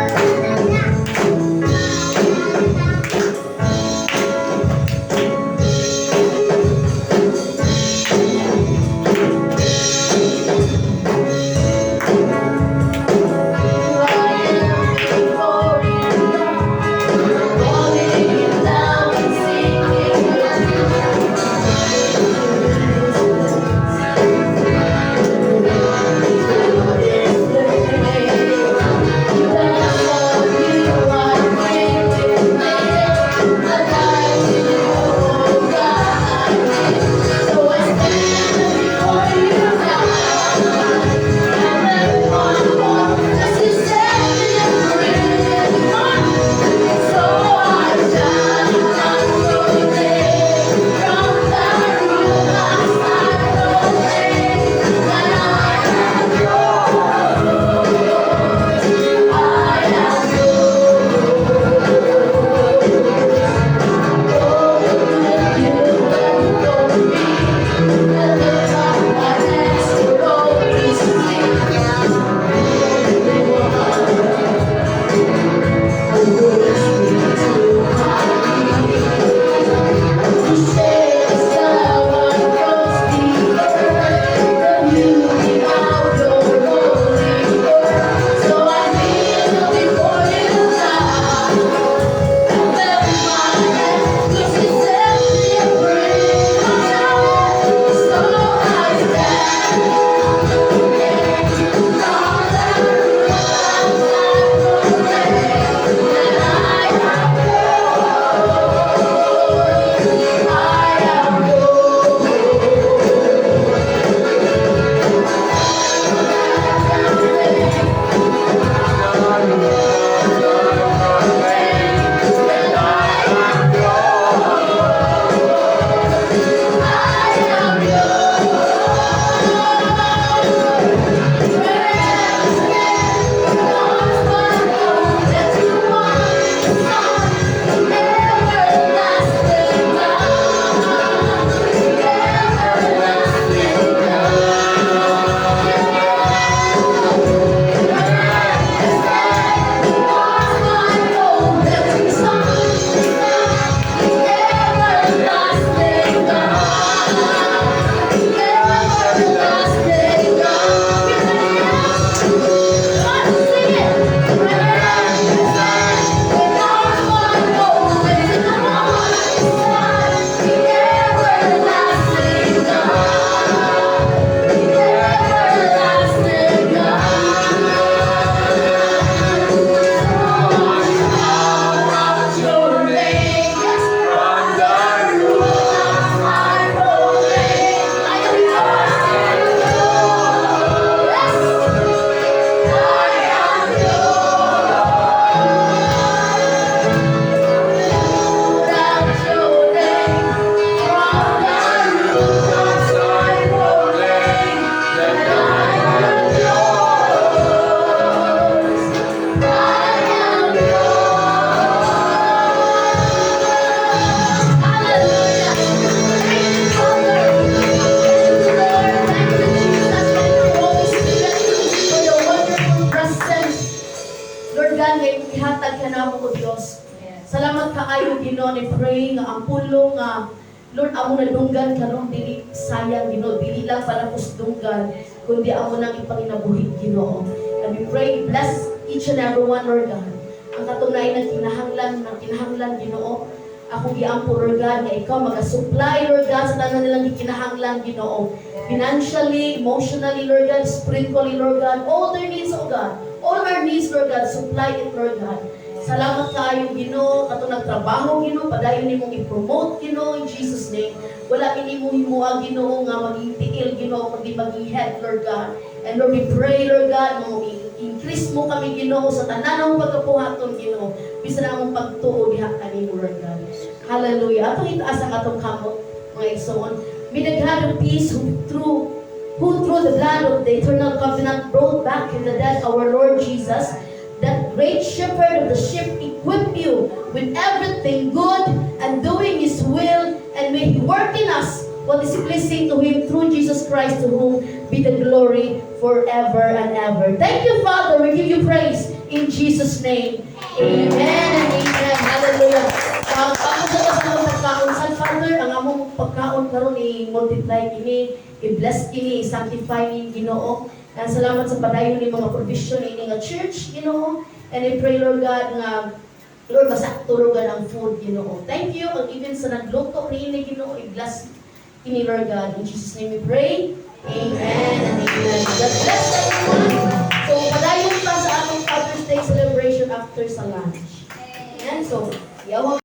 Lord, amo na dunggan karon dili sayang Ginoo, dili lang para pusdunggan, kundi amo nang ipanginabuhi Ginoo. And we pray, bless each and every one, Lord God. Ang katunay ng kinahanglan Ginoo, Ako giampo, Lord God, nga ikaw mag-supply, Lord God, sa tanan nilang gikinahanglan, Ginoo. Financially, emotionally, Lord God, spiritually, Lord God, all their needs, oh God. All our needs, Lord God, supply it, Lord God. Salamat kayo, Ginoo, kato nagtrabaho, Ginoo, padayon nimong i-promote, Ginoo, in Jesus' name. Wala minimo himuang, Ginoo, nga maging tiil, Ginoo, kundi maging head, Lord God. And Lord, we pray, Lord God, mo increase mo kami, Ginoo, sa tanan ng pagkapuhaton, Ginoo. Bisa na mong pagtuo diha kanimo, Lord God. Hallelujah. Atong itaas ang atong kamot, mga igsoon. May nag-have of peace who through the blood of the eternal covenant brought back from the dead our Lord Jesus, that great shepherd of the sheep, equip you with everything good and doing His will, and may He work in us what is pleasing to Him through Jesus Christ, to whom be the glory forever and ever. Thank you, Father. We give you praise in Jesus' name. Amen and amen. Hallelujah. Pagkaon sa mga pagkaon sa Father, ang among pagkaon karon i-multiply kini, i-bless kini, i-sanctify ni Ginoo. And salamat sa padayon ni mga provision ini nga church, Ginoo. And I pray, Lord God, nga Lord, masakto, Lord God, ang food, Ginoo. Thank you. And even sa nagluto ni Ginoo, i-bless kini, Lord God. In Jesus' name we pray. Amen and amen. God bless everyone. So, padayon pa sa atong Father's Day celebration after sa lunch. Amen. So, yawa